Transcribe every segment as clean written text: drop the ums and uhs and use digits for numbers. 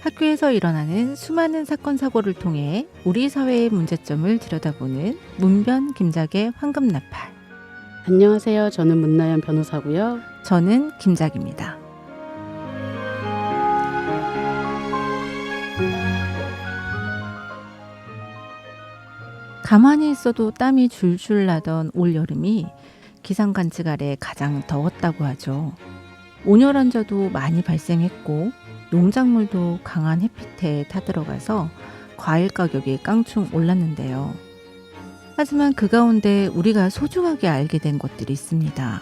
학교에서 일어나는 수많은 사건 사고를 통해 우리 사회의 문제점을 들여다보는 문변 김작의 황금나팔. 안녕하세요. 저는 문나연 변호사고요. 저는 김작입니다. 가만히 있어도 땀이 줄줄 나던 올 여름이 기상관측 아래 가장 더웠다고 하죠. 온열환자도 많이 발생했고 농작물도 강한 햇빛에 타들어가서 과일 가격이 깡충 올랐는데요. 하지만 그 가운데 우리가 소중하게 알게 된 것들이 있습니다.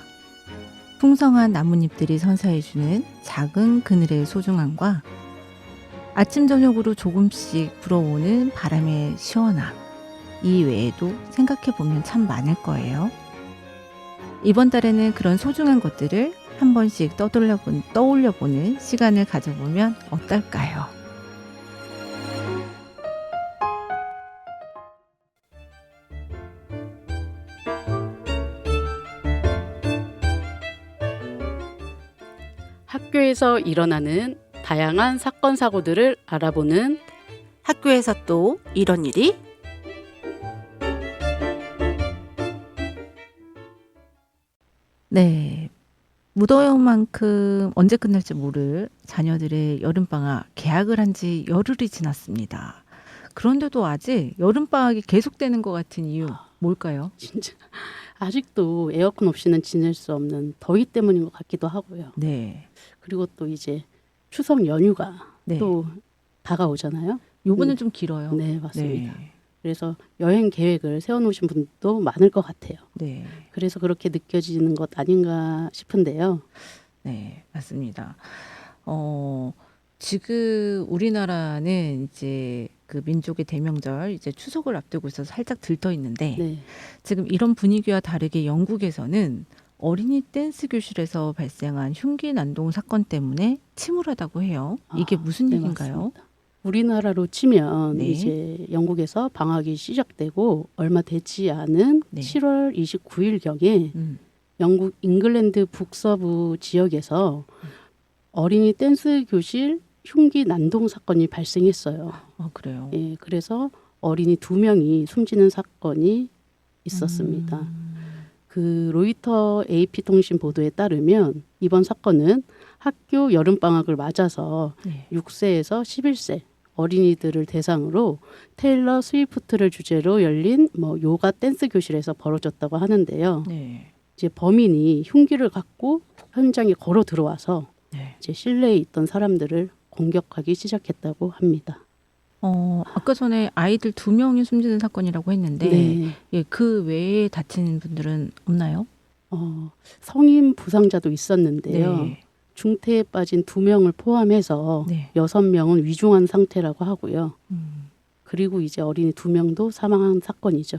풍성한 나뭇잎들이 선사해주는 작은 그늘의 소중함과 아침 저녁으로 조금씩 불어오는 바람의 시원함, 이 외에도 생각해보면 참 많을 거예요. 이번 달에는 그런 소중한 것들을 한 번씩 떠올려보는 시간을 가져보면 어떨까요? 학교에서 일어나는 다양한 사건 사고들을 알아보는 학교에서 또 이런 일이? 네. 무더위만큼 언제 끝날지 모를 자녀들의 여름방학 개학을 한 지 열흘이 지났습니다. 그런데도 아직 여름방학이 계속되는 것 같은 이유 뭘까요? 진짜 아직도 에어컨 없이는 지낼 수 없는 더위 때문인 것 같기도 하고요. 네. 그리고 또 이제 추석 연휴가 네. 또 다가오잖아요. 요번은 좀 길어요. 네, 맞습니다. 네. 그래서 여행 계획을 세워놓으신 분도 많을 것 같아요. 네. 그래서 그렇게 느껴지는 것 아닌가 싶은데요. 네, 맞습니다. 지금 우리나라는 이제 그 민족의 대명절 이제 추석을 앞두고 있어서 살짝 들떠 있는데 네. 지금 이런 분위기와 다르게 영국에서는 어린이 댄스 교실에서 발생한 흉기 난동 사건 때문에 침울하다고 해요. 이게 무슨 네, 얘기인가요? 맞습니다. 우리나라로 치면 네. 이제 영국에서 방학이 시작되고 얼마 되지 않은 네. 7월 29일경에 영국 잉글랜드 북서부 지역에서 어린이 댄스 교실 흉기 난동 사건이 발생했어요. 그래요. 예, 그래서 어린이 2명이 숨지는 사건이 있었습니다. 그 로이터 AP 통신 보도에 따르면 이번 사건은 학교 여름방학을 맞아서 네. 6세에서 11세 어린이들을 대상으로 테일러 스위프트를 주제로 열린 요가 댄스 교실에서 벌어졌다고 하는데요. 네. 이제 범인이 흉기를 갖고 현장에 걸어 들어와서 네. 이제 실내에 있던 사람들을 공격하기 시작했다고 합니다. 아까 전에 아이들 2명이 숨지는 사건이라고 했는데 네. 예, 그 외에 다친 분들은 없나요? 성인 부상자도 있었는데요. 네. 중태에 빠진 2명을 포함해서 네. 6명은 위중한 상태라고 하고요. 음. 그리고 이제 어린이 2명도 사망한 사건이죠.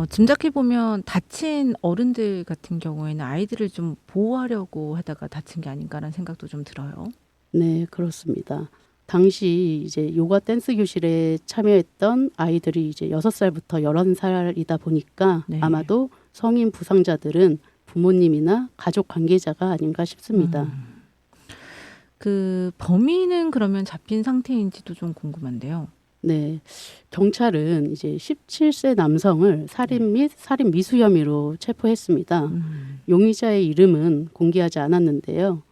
짐작해보면 다친 어른들 같은 경우에는 아이들을 좀 보호하려고 하다가 다친 게 아닌가라는 생각도 좀 들어요. 네, 그렇습니다. 당시 이제 요가 댄스 교실에 참여했던 아이들이 이제 6살부터 11살이다 보니까 네. 아마도 성인 부상자들은 부모님이나 가족 관계자가 아닌가 싶습니다. 그 범인은 그러면 잡힌 상태인지도 좀 궁금한데요. 네, 경찰은 이제 17세 남성을 살인 및 살인 미수 혐의로 체포했습니다. 용의자의 이름은 공개하지 않았는데요.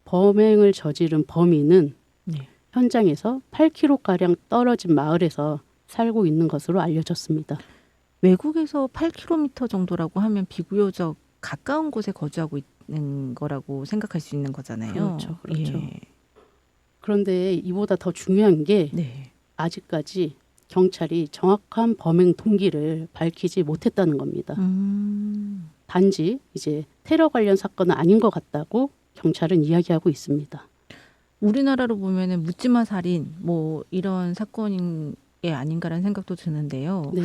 범행을 저지른 범인은 네. 현장에서 8km가량 떨어진 마을에서 살고 있는 것으로 알려졌습니다. 외국에서 8km 정도라고 하면 비교적 가까운 곳에 거주하고 있는 거라고 생각할 수 있는 거잖아요. 그렇죠, 그렇죠. 예. 그런데 이보다 더 중요한 게 네. 아직까지 경찰이 정확한 범행 동기를 밝히지 못했다는 겁니다. 단지 이제 테러 관련 사건은 아닌 것 같다고 경찰은 이야기하고 있습니다. 우리나라로 보면은 묻지마 살인 뭐 이런 사건인 게 아닌가라는 생각도 드는데요. 네,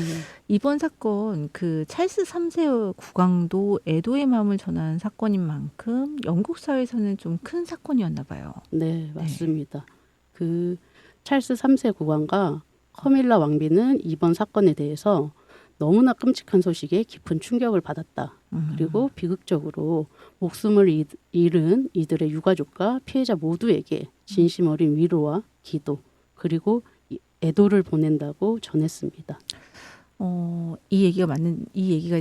이번 사건 그 찰스 3세 국왕도 애도의 마음을 전한 사건인 만큼 영국 사회에서는 좀 큰 사건이었나 봐요. 네, 맞습니다. 그 찰스 3세 국왕과 커밀라 왕비는 이번 사건에 대해서 너무나 끔찍한 소식에 깊은 충격을 받았다. 그리고 비극적으로 목숨을 잃은 이들의 유가족과 피해자 모두에게 진심 어린 위로와 기도 그리고 애도를 보낸다고 전했습니다. 이 얘기가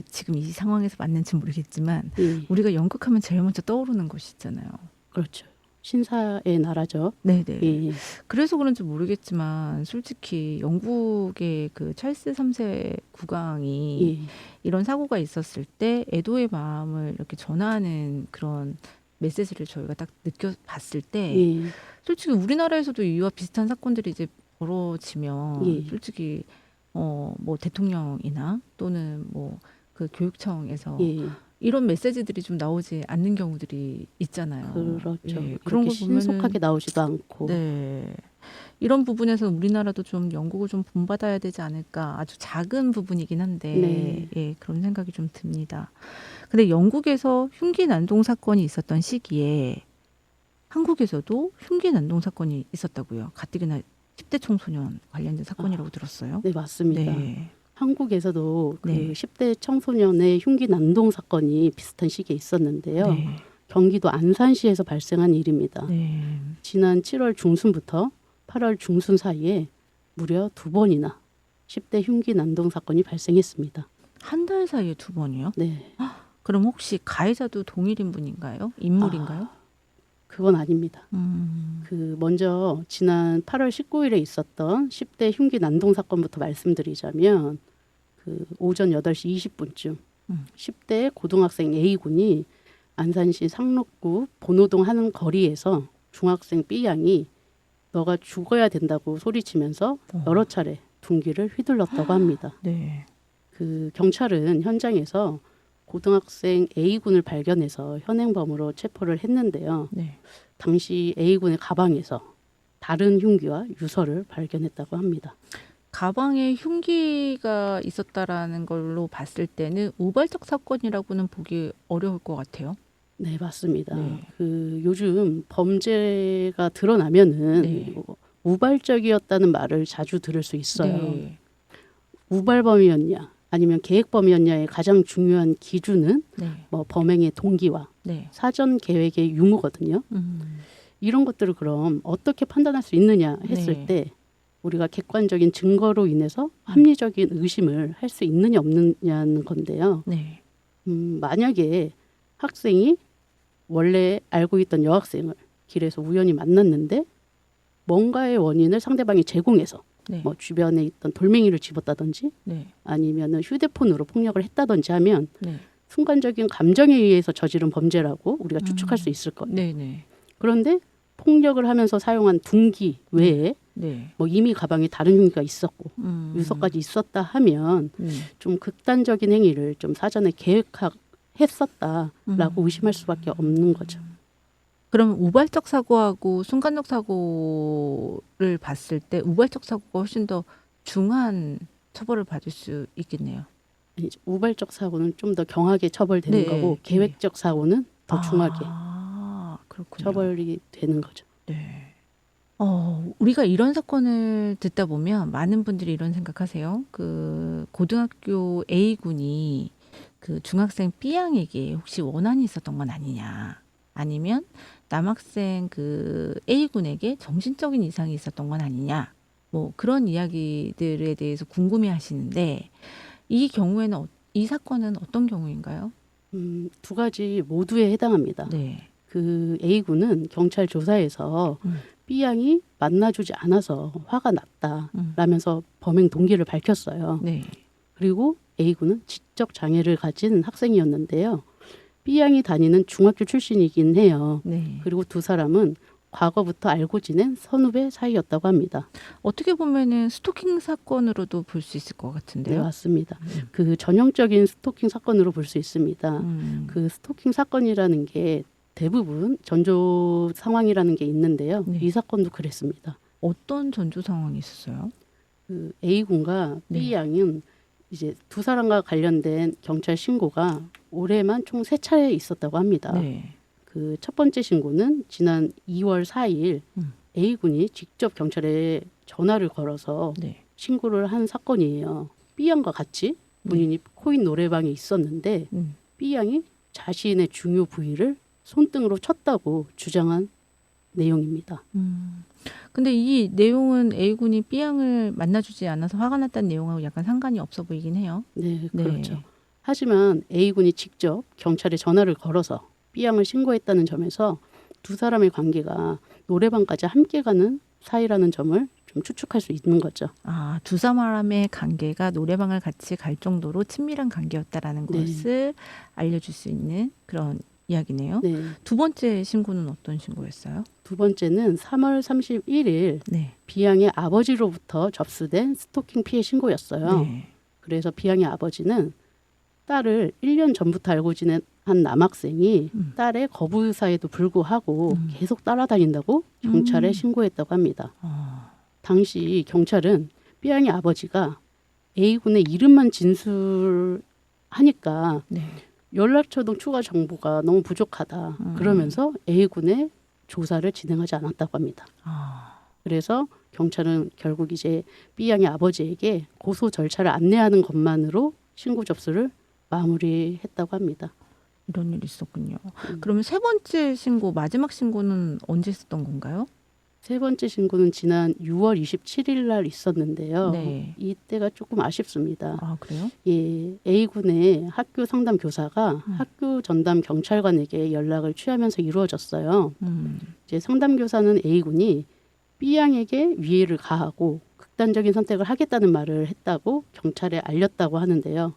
지금 이 상황에서 맞는지 모르겠지만 예, 우리가 연극하면 제일 먼저 떠오르는 것이 있잖아요. 그렇죠. 신사의 나라죠. 네네. 예, 그래서 그런지 모르겠지만 솔직히 영국의 그 찰스 3세 국왕이 예, 이런 사고가 있었을 때 애도의 마음을 이렇게 전하는 그런 메시지를 저희가 딱 느껴봤을 때 예, 솔직히 우리나라에서도 이와 비슷한 사건들이 이제 벌어지면 예. 솔직히 뭐 대통령이나 또는 뭐 그 교육청에서 예, 이런 메시지들이 좀 나오지 않는 경우들이 있잖아요. 그렇죠. 예, 그런 이렇게 걸 보면은 신속하게 나오지도 않고. 네. 이런 부분에서 우리나라도 좀 영국을 좀 본받아야 되지 않을까. 아주 작은 부분이긴 한데, 네. 예, 그런 생각이 좀 듭니다. 근데 영국에서 흉기 난동 사건이 있었던 시기에 한국에서도 흉기 난동 사건이 있었다고요. 가뜩이나 10대 청소년 관련된 사건이라고 들었어요. 네, 맞습니다. 네. 한국에서도 그 네. 10대 청소년의 흉기 난동 사건이 비슷한 시기에 있었는데요. 네. 경기도 안산시에서 발생한 일입니다. 네. 지난 7월 중순부터 8월 중순 사이에 무려 2번이나 10대 흉기 난동 사건이 발생했습니다. 한 달 사이에 2번이요? 네, 그럼 혹시 가해자도 동일인 분인가요? 인물인가요? 그건 아닙니다. 음. 그 먼저 지난 8월 19일에 있었던 10대 흉기 난동 사건부터 말씀드리자면 그 오전 8시 20분쯤 10대 고등학생 A군이 안산시 상록구 본호동 하는 거리에서 중학생 B양이 너가 죽어야 된다고 소리치면서 여러 차례 둔기를 휘둘렀다고 합니다. 네. 그 경찰은 현장에서 고등학생 A군을 발견해서 현행범으로 체포를 했는데요. 네. 당시 A군의 가방에서 다른 흉기와 유서를 발견했다고 합니다. 가방에 흉기가 있었다라는 걸로 봤을 때는 우발적 사건이라고는 보기 어려울 것 같아요. 네, 맞습니다. 네. 그 요즘 범죄가 드러나면은 네. 우발적이었다는 말을 자주 들을 수 있어요. 네. 우발범이었냐 아니면 계획범이었냐의 가장 중요한 기준은 네. 뭐 범행의 동기와 네. 사전 계획의 유무거든요. 이런 것들을 그럼 어떻게 판단할 수 있느냐 했을 네. 때 우리가 객관적인 증거로 인해서 합리적인 의심을 할 수 있느냐 없느냐는 건데요. 네. 만약에 학생이 원래 알고 있던 여학생을 길에서 우연히 만났는데 뭔가의 원인을 상대방이 제공해서 네. 뭐 주변에 있던 돌멩이를 집었다든지 네. 아니면은 휴대폰으로 폭력을 했다든지 하면 네. 순간적인 감정에 의해서 저지른 범죄라고 우리가 추측할 수 있을 거예요. 네. 네. 그런데 폭력을 하면서 사용한 둔기 외에 네. 뭐 이미 가방에 다른 흉기가 있었고 유서까지 있었다 하면 좀 극단적인 행위를 좀 사전에 계획했었다라고 의심할 수밖에 없는 거죠. 그럼 우발적 사고하고 순간적 사고를 봤을 때 우발적 사고가 훨씬 더 중한 처벌을 받을 수 있겠네요. 아니, 우발적 사고는 좀 더 경하게 처벌되는 네, 거고 네. 계획적 사고는 더 중하게 그렇군요. 처벌이 되는 거죠. 네. 우리가 이런 사건을 듣다 보면 많은 분들이 이런 생각하세요. 그 고등학교 A군이 그 중학생 B양에게 혹시 원한이 있었던 건 아니냐. 아니면 남학생 그 A군에게 정신적인 이상이 있었던 건 아니냐. 뭐 그런 이야기들에 대해서 궁금해 하시는데 이 경우에는 이 사건은 어떤 경우인가요? 두 가지 모두에 해당합니다. 네. 그 A군은 경찰 조사에서 B양이 만나주지 않아서 화가 났다라면서 범행 동기를 밝혔어요. 네. 그리고 A군은 지적 장애를 가진 학생이었는데요. B양이 다니는 중학교 출신이긴 해요. 네. 그리고 두 사람은 과거부터 알고 지낸 선후배 사이였다고 합니다. 어떻게 보면은 스토킹 사건으로도 볼 수 있을 것 네, 같은데요. 맞습니다. 그 전형적인 스토킹 사건으로 볼 수 있습니다. 그 스토킹 사건이라는 게 대부분 전조 상황이라는 게 있는데요. 네. 이 사건도 그랬습니다. 어떤 전조 상황이 있었어요? 그 A군과 네. B양은 이제 두 사람과 관련된 경찰 신고가 올해만 총 3차례 있었다고 합니다. 네. 그 첫 번째 신고는 지난 2월 4일 A군이 직접 경찰에 전화를 걸어서 네. 신고를 한 사건이에요. B양과 같이 본인이 코인 노래방에 있었는데 B양이 자신의 중요 부위를 손등으로 쳤다고 주장한 내용입니다. 근데 이 내용은 A군이 B양을 만나주지 않아서 화가 났다는 내용하고 약간 상관이 없어 보이긴 해요. 네, 네. 그렇죠. 하지만 A군이 직접 경찰에 전화를 걸어서 B양을 신고했다는 점에서 두 사람의 관계가 노래방까지 함께 가는 사이라는 점을 좀 추측할 수 있는 거죠. 아, 두 사람의 관계가 노래방을 같이 갈 정도로 친밀한 관계였다라는 네. 것을 알려줄 수 있는 그런 이야기네요. 네. 두 번째 신고는 어떤 신고였어요? 두 번째는 3월 31일 네. B양의 아버지로부터 접수된 스토킹 피해 신고였어요. 네. 그래서 B양의 아버지는 딸을 1년 전부터 알고 지낸 한 남학생이 딸의 거부 의사에도 불구하고 계속 따라다닌다고 경찰에 신고했다고 합니다. 당시 경찰은 B양의 아버지가 A군의 이름만 진술하니까 네. 연락처 등 추가 정보가 너무 부족하다. 그러면서 A군의 조사를 진행하지 않았다고 합니다. 그래서 경찰은 결국 이제 B양의 아버지에게 고소 절차를 안내하는 것만으로 신고 접수를 마무리했다고 합니다. 이런 일이 있었군요. 그러면 세 번째 신고, 마지막 신고는 언제 있었던 건가요? 세 번째 신고는 지난 6월 27일 날 있었는데요. 네. 이때가 조금 아쉽습니다. 아, 그래요? 예, A군의 학교 상담 교사가 학교 전담 경찰관에게 연락을 취하면서 이루어졌어요. 이제 상담 교사는 A군이 B양에게 위해를 가하고 극단적인 선택을 하겠다는 말을 했다고 경찰에 알렸다고 하는데요.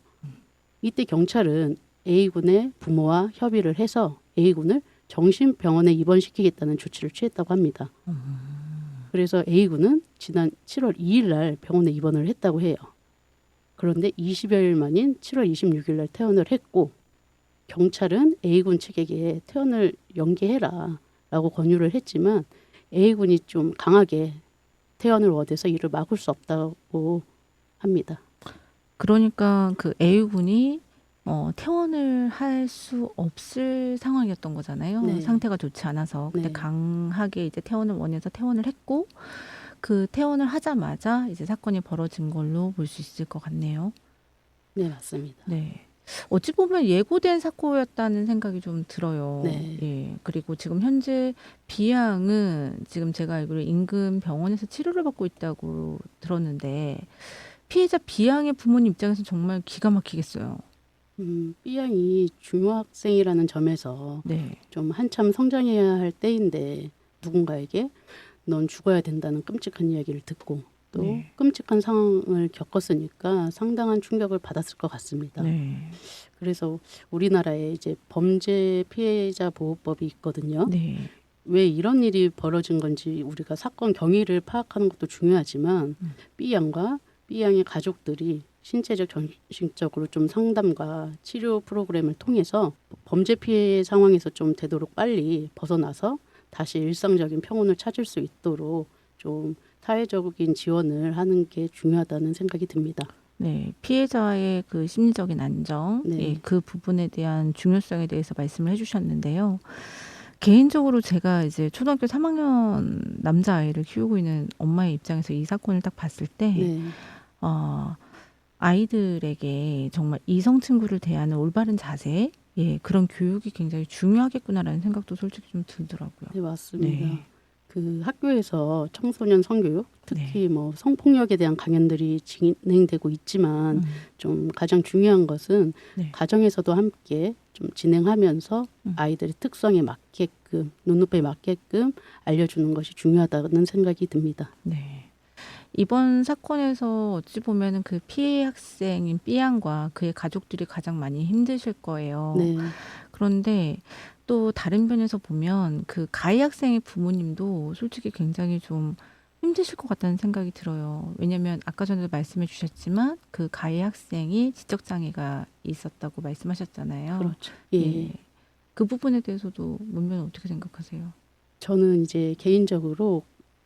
이때 경찰은 A군의 부모와 협의를 해서 A군을 정신병원에 입원시키겠다는 조치를 취했다고 합니다. 그래서 A군은 지난 7월 2일 날 병원에 입원을 했다고 해요. 그런데 20여일 만인 7월 26일 날 퇴원을 했고 경찰은 A군 측에게 퇴원을 연기해라 라고 권유를 했지만 A군이 좀 강하게 퇴원을 원해서 이를 막을 수 없다고 합니다. 그러니까 그 A군이 퇴원을 할 수 없을 상황이었던 거잖아요. 네. 상태가 좋지 않아서. 근데 네. 강하게 이제 퇴원을 원해서 퇴원을 했고 그 퇴원을 하자마자 이제 사건이 벌어진 걸로 볼 수 있을 것 같네요. 네, 맞습니다. 네. 어찌 보면 예고된 사고였다는 생각이 좀 들어요. 네. 예. 그리고 지금 현재 B양은 지금 제가 알기로 인근 병원에서 치료를 받고 있다고 들었는데 피해자 B양의 부모님 입장에서 정말 기가 막히겠어요. B양이 중학생이라는 점에서 네. 좀 한참 성장해야 할 때인데 누군가에게 넌 죽어야 된다는 끔찍한 이야기를 듣고 또 네. 끔찍한 상황을 겪었으니까 상당한 충격을 받았을 것 같습니다. 네. 그래서 우리나라에 이제 범죄 피해자 보호법이 있거든요. 네. 왜 이런 일이 벌어진 건지 우리가 사건 경위를 파악하는 것도 중요하지만 B양과 B양의 가족들이 신체적, 정신적으로 좀 상담과 치료 프로그램을 통해서 범죄 피해 상황에서 좀 되도록 빨리 벗어나서 다시 일상적인 평온을 찾을 수 있도록 좀 사회적인 지원을 하는 게 중요하다는 생각이 듭니다. 네, 피해자의 그 심리적인 안정, 네. 예, 그 부분에 대한 중요성에 대해서 말씀을 해주셨는데요. 개인적으로 제가 이제 초등학교 3학년 남자아이를 키우고 있는 엄마의 입장에서 이 사건을 딱 봤을 때, 네. 아이들에게 정말 이성 친구를 대하는 올바른 자세, 예, 그런 교육이 굉장히 중요하겠구나라는 생각도 솔직히 좀 들더라고요. 네, 맞습니다. 네. 그 학교에서 청소년 성교육, 특히 뭐 성폭력에 대한 강연들이 진행되고 있지만 좀 가장 중요한 것은 네. 가정에서도 함께 좀 진행하면서 아이들의 특성에 맞게끔 눈높이에 맞게끔 알려주는 것이 중요하다는 생각이 듭니다. 네. 이번 사건에서 어찌 보면은 그 피해 학생인 B양과 그의 가족들이 가장 많이 힘드실 거예요. 네, 그런데 또 다른 면에서 보면 그 가해 학생의 부모님도 솔직히 굉장히 좀 힘드실 것 같다는 생각이 들어요. 왜냐면 아까 전에도 말씀해 주셨지만 그 가해 학생이 지적장애가 있었다고 말씀하셨잖아요. 그렇죠. 예. 그 부분에 대해서도 문면은 어떻게 생각하세요? 저는 이제 개인적으로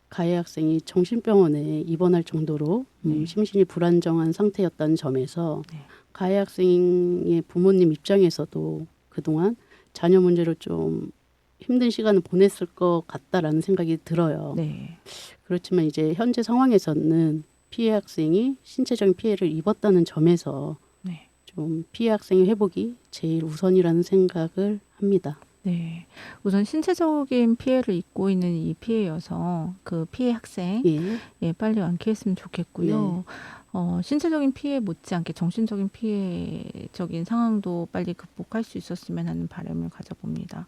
가해 학생이 정신병원에 입원할 정도로 심신이 불안정한 상태였다는 점에서 네. 가해 학생의 부모님 입장에서도 그동안 자녀 문제로 좀 힘든 시간을 보냈을 것 같다라는 생각이 들어요. 네. 그렇지만 이제 현재 상황에서는 피해 학생이 신체적인 피해를 입었다는 점에서 네. 좀 피해 학생의 회복이 제일 우선이라는 생각을 합니다. 네. 우선 신체적인 피해를 입고 있는 이 피해 여성, 그 피해 학생, 예, 예, 빨리 완쾌했으면 좋겠고요. 신체적인 피해 못지않게 정신적인 피해적인 상황도 빨리 극복할 수 있었으면 하는 바람을 가져봅니다.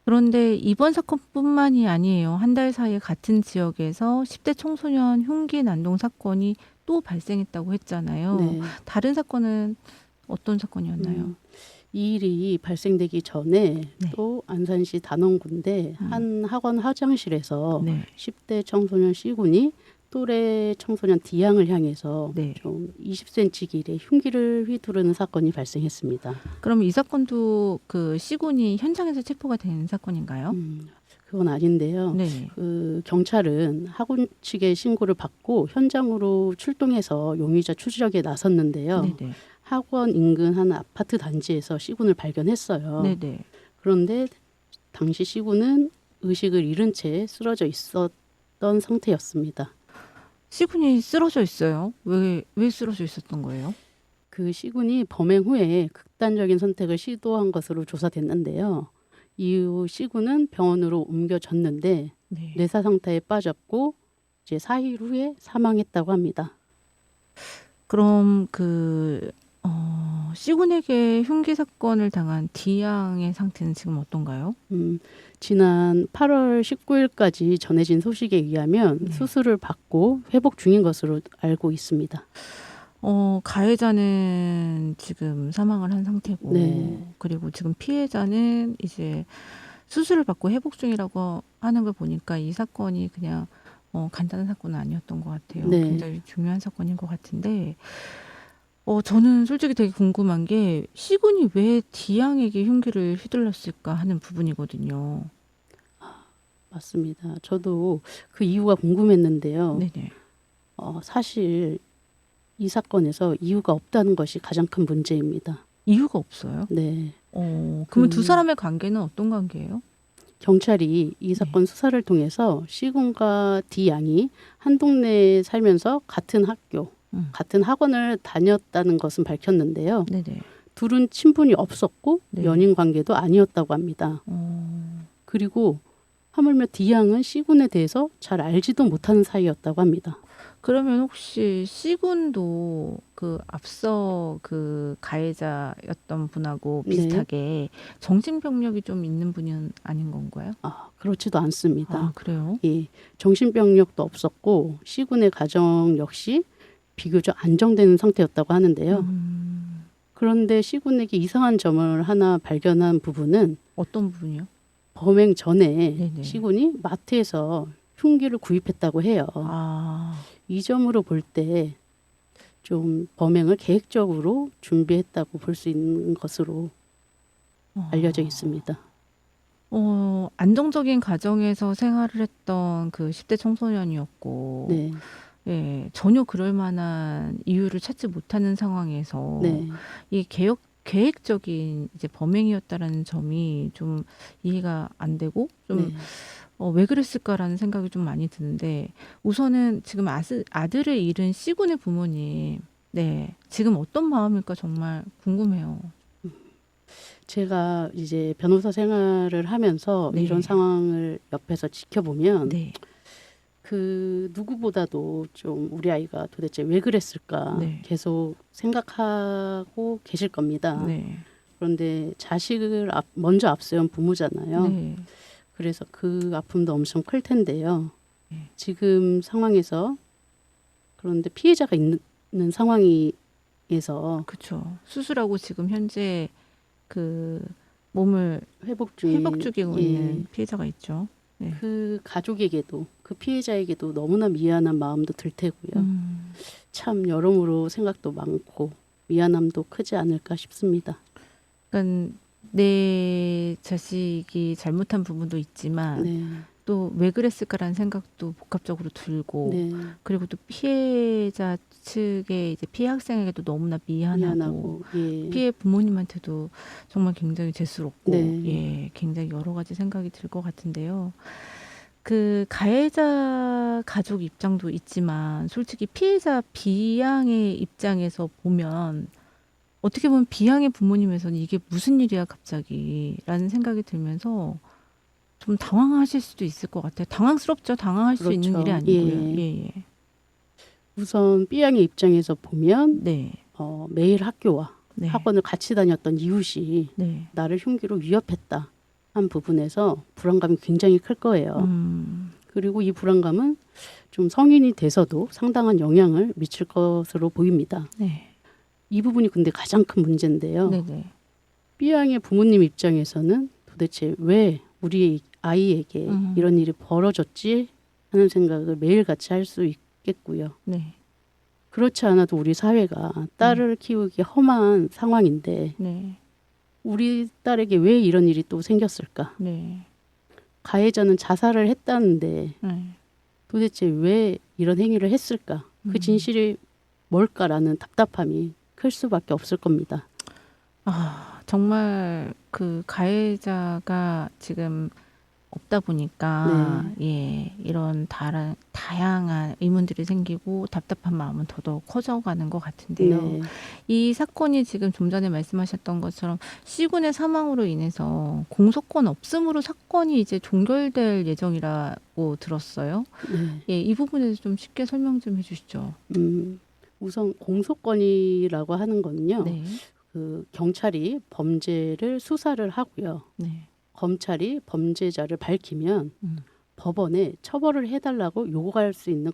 그런데 이번 사건뿐만이 아니에요. 한 달 사이에 같은 지역에서 10대 청소년 흉기 난동 사건이 또 발생했다고 했잖아요. 네. 다른 사건은 어떤 사건이었나요? 이 일이 발생되기 전에 네. 또 안산시 단원군대 한 학원 화장실에서 네. 10대 청소년 C군이 또래 청소년 D양을 향해서 네. 좀 20cm 길의 흉기를 휘두르는 사건이 발생했습니다. 그럼 이 사건도 그 C군이 현장에서 체포가 된 사건인가요? 그건 아닌데요. 네. 그 경찰은 학원 측의 신고를 받고 현장으로 출동해서 용의자 추적에 나섰는데요. 네네. 학원 인근 한 아파트 단지에서 C군을 발견했어요. 네네. 그런데 당시 C군은 의식을 잃은 채 쓰러져 있었던 상태였습니다. C군이 쓰러져 있어요. 왜 쓰러져 있었던 거예요? 그 C군이 범행 후에 극단적인 선택을 시도한 것으로 조사됐는데요. 이후 C군은 병원으로 옮겨졌는데 네. 뇌사 상태에 빠졌고 이제 4일 후에 사망했다고 합니다. 그럼 C군에게 흉기 사건을 당한 D양의 상태는 지금 어떤가요? 지난 8월 19일까지 전해진 소식에 의하면 네. 수술을 받고 회복 중인 것으로 알고 있습니다. 가해자는 지금 사망을 한 상태고, 네. 그리고 지금 피해자는 이제 수술을 받고 회복 중이라고 하는 걸 보니까 이 사건이 그냥 간단한 사건은 아니었던 것 같아요. 네. 굉장히 중요한 사건인 것 같은데, 저는 솔직히 되게 궁금한 게 C군이 왜 D양에게 흉기를 휘둘렀을까 하는 부분이거든요. 맞습니다. 저도 그 이유가 궁금했는데요. 네네. 사실 이 사건에서 이유가 없다는 것이 가장 큰 문제입니다. 이유가 없어요? 네. 그러면 두 사람의 관계는 어떤 관계예요? 경찰이 이 사건 수사를 통해서 C군과 D양이 한 동네에 살면서 같은 학교, 같은 학원을 다녔다는 것은 밝혔는데요. 네네. 둘은 친분이 없었고 네. 연인 관계도 아니었다고 합니다. 그리고 하물며 D양은 C군에 대해서 잘 알지도 못하는 사이였다고 합니다. 그러면 혹시 C군도 그 앞서 그 가해자였던 분하고 네. 비슷하게 정신병력이 좀 있는 분은 아닌 건가요? 그렇지도 않습니다. 그래요? 예, 정신병력도 없었고 C군의 가정 역시 비교적 안정된 상태였다고 하는데요. 그런데 C군에게 이상한 점을 하나 발견한 부분은 어떤 부분이요? 범행 전에 네네. C군이 마트에서 흉기를 구입했다고 해요. 이 점으로 볼 때 좀 범행을 계획적으로 준비했다고 볼 수 있는 것으로 알려져 있습니다. 안정적인 가정에서 생활을 했던 그 10대 청소년이었고, 네, 예, 전혀 그럴 만한 이유를 찾지 못하는 상황에서 네, 이 계획적인 이제 범행이었다라는 점이 좀 이해가 안 되고 좀 네. 왜 그랬을까라는 생각이 좀 많이 드는데 우선은 지금 아들을 잃은 C군의 부모님, 네, 지금 어떤 마음일까 정말 궁금해요. 제가 이제 변호사 생활을 하면서 네. 이런 상황을 옆에서 지켜보면 네, 그 누구보다도 좀 우리 아이가 도대체 왜 그랬을까 네. 계속 생각하고 계실 겁니다. 네, 그런데 자식을 먼저 앞세운 부모잖아요. 네, 그래서 그 아픔도 엄청 클 텐데요. 네. 지금 상황에서 그런데 피해자가 있는 상황에서 그렇죠. 수술하고 지금 현재 그 몸을 회복 중이고 예, 있는 피해자가 있죠. 네. 그 가족에게도 그 피해자에게도 너무나 미안한 마음도 들 테고요. 참 여러모로 생각도 많고 미안함도 크지 않을까 싶습니다. 그러니까 내 자식이 잘못한 부분도 있지만 네, 또 왜 그랬을까라는 생각도 복합적으로 들고 네, 그리고 또 피해자 측의 이제 피해 학생에게도 너무나 미안하고 예, 피해 부모님한테도 정말 굉장히 죄스럽고 네. 예, 굉장히 여러 가지 생각이 들 것 같은데요. 그 가해자 가족 입장도 있지만 솔직히 피해자 B양의 입장에서 보면 어떻게 보면 B양의 부모님에서는 이게 무슨 일이야 갑자기라는 생각이 들면서 좀 당황하실 수도 있을 것 같아요. 당황스럽죠. 당황할 수 있는 그렇죠. 일이 아니고요. 예. 예, 예. 우선 B양의 입장에서 보면 네. 매일 학교와 네. 학원을 같이 다녔던 이웃이 네. 나를 흉기로 위협했다 한 부분에서 불안감이 굉장히 클 거예요. 그리고 이 불안감은 좀 성인이 돼서도 상당한 영향을 미칠 것으로 보입니다. 네. 이 부분이 근데 가장 큰 문제인데요. 네, 네. B양의 부모님 입장에서는 도대체 왜 우리 아이에게 이런 일이 벌어졌지 하는 생각을 매일같이 할 수 있겠고요. 네. 그렇지 않아도 우리 사회가 딸을 키우기 험한 상황인데 네. 우리 딸에게 왜 이런 일이 또 생겼을까? 네. 가해자는 자살을 했다는데 네. 도대체 왜 이런 행위를 했을까? 그 진실이 뭘까라는 답답함이 클 수밖에 없을 겁니다. 아, 정말 그 가해자가 지금 없다 보니까 예, 이런 다양한 의문들이 생기고 답답한 마음은 더더욱 커져가는 것 같은데요. 네. 이 사건이 지금 좀 전에 말씀하셨던 것처럼 C군의 사망으로 인해서 공소권 없음으로 사건이 이제 종결될 예정이라고 들었어요. 네. 예, 이 부분에 대해서 좀 쉽게 설명 좀 해주시죠. 우선 공소권이라고 하는 거는요. 네, 그 경찰이 범죄를 수사를 하고요. 네, 검찰이 범죄자를 밝히면 법원에 처벌을 해달라고 요구할 수 있는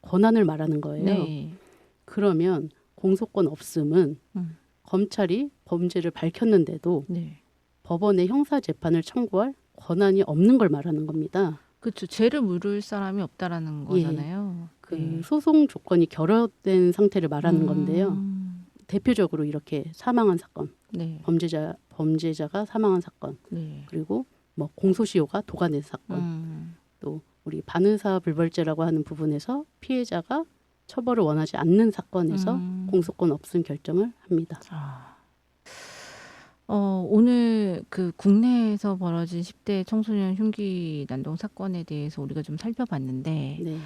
권한을 말하는 거예요. 네, 그러면 공소권 없음은 검찰이 범죄를 밝혔는데도 네. 법원에 형사 재판을 청구할 권한이 없는 걸 말하는 겁니다. 그렇죠. 죄를 물을 사람이 없다라는 거잖아요. 그 네. 소송 조건이 결여된 상태를 말하는 건데요. 대표적으로 이렇게 사망한 사건, 네, 범죄자가 사망한 사건, 네. 그리고 뭐 공소시효가 도가낸 사건, 또 우리 반의사 불벌죄라고 하는 부분에서 피해자가 처벌을 원하지 않는 사건에서 공소권 없음 결정을 합니다. 아. 오늘 그 국내에서 벌어진 10대 청소년 흉기 난동 사건에 대해서 우리가 좀 살펴봤는데 네.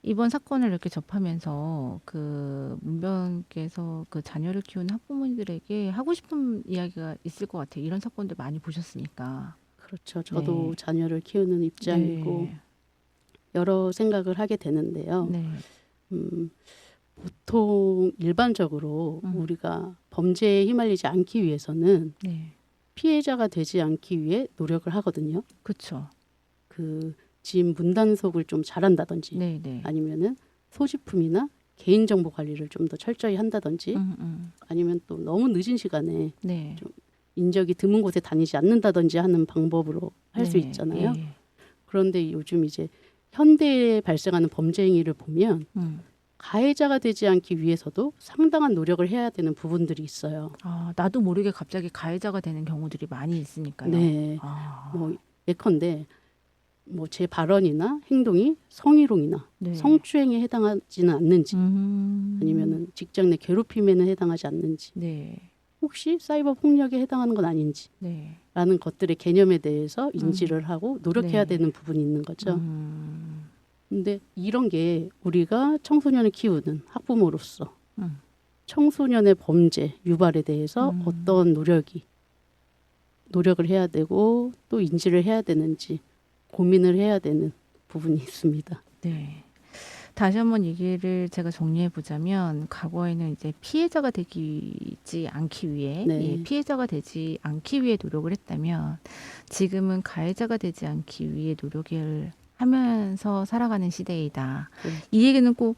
이번 사건을 이렇게 접하면서 그 문변께서 그 자녀를 키우는 학부모님들에게 하고 싶은 이야기가 있을 것 같아요. 이런 사건들 많이 보셨으니까. 그렇죠. 저도 네. 자녀를 키우는 입장이고 네. 여러 생각을 하게 되는데요. 네. 보통 일반적으로 우리가 범죄에 휘말리지 않기 위해서는 네. 피해자가 되지 않기 위해 노력을 하거든요. 그렇죠. 그 집 문단속을 좀 잘한다든지 네, 네. 아니면은 소지품이나 개인정보 관리를 좀 더 철저히 한다든지 아니면 또 너무 늦은 시간에 네. 좀 인적이 드문 곳에 다니지 않는다든지 하는 방법으로 할 수 네. 있잖아요. 예. 그런데 요즘 이제 현대에 발생하는 범죄 행위를 보면 가해자가 되지 않기 위해서도 상당한 노력을 해야 되는 부분들이 있어요. 아, 나도 모르게 갑자기 가해자가 되는 경우들이 많이 있으니까요. 네. 아, 뭐 예컨대 뭐 제 발언이나 행동이 성희롱이나 네. 성추행에 해당하지는 않는지 음. 아니면은 직장 내 괴롭힘에는 해당하지 않는지 네. 혹시 사이버 폭력에 해당하는 건 아닌지 네. 라는 것들의 개념에 대해서 인지를 하고 노력해야 네. 되는 부분이 있는 거죠. 근데 이런 게 우리가 청소년을 키우는 학부모로서 청소년의 범죄 유발에 대해서 어떤 노력을 해야 되고 또 인지를 해야 되는지 고민을 해야 되는 부분이 있습니다. 네. 다시 한번 얘기를 제가 정리해 보자면 과거에는 이제 피해자가 되지 않기 위해 네. 예, 피해자가 되지 않기 위해 노력을 했다면 지금은 가해자가 되지 않기 위해 노력을 하면서 살아가는 시대이다. 네. 이 얘기는 꼭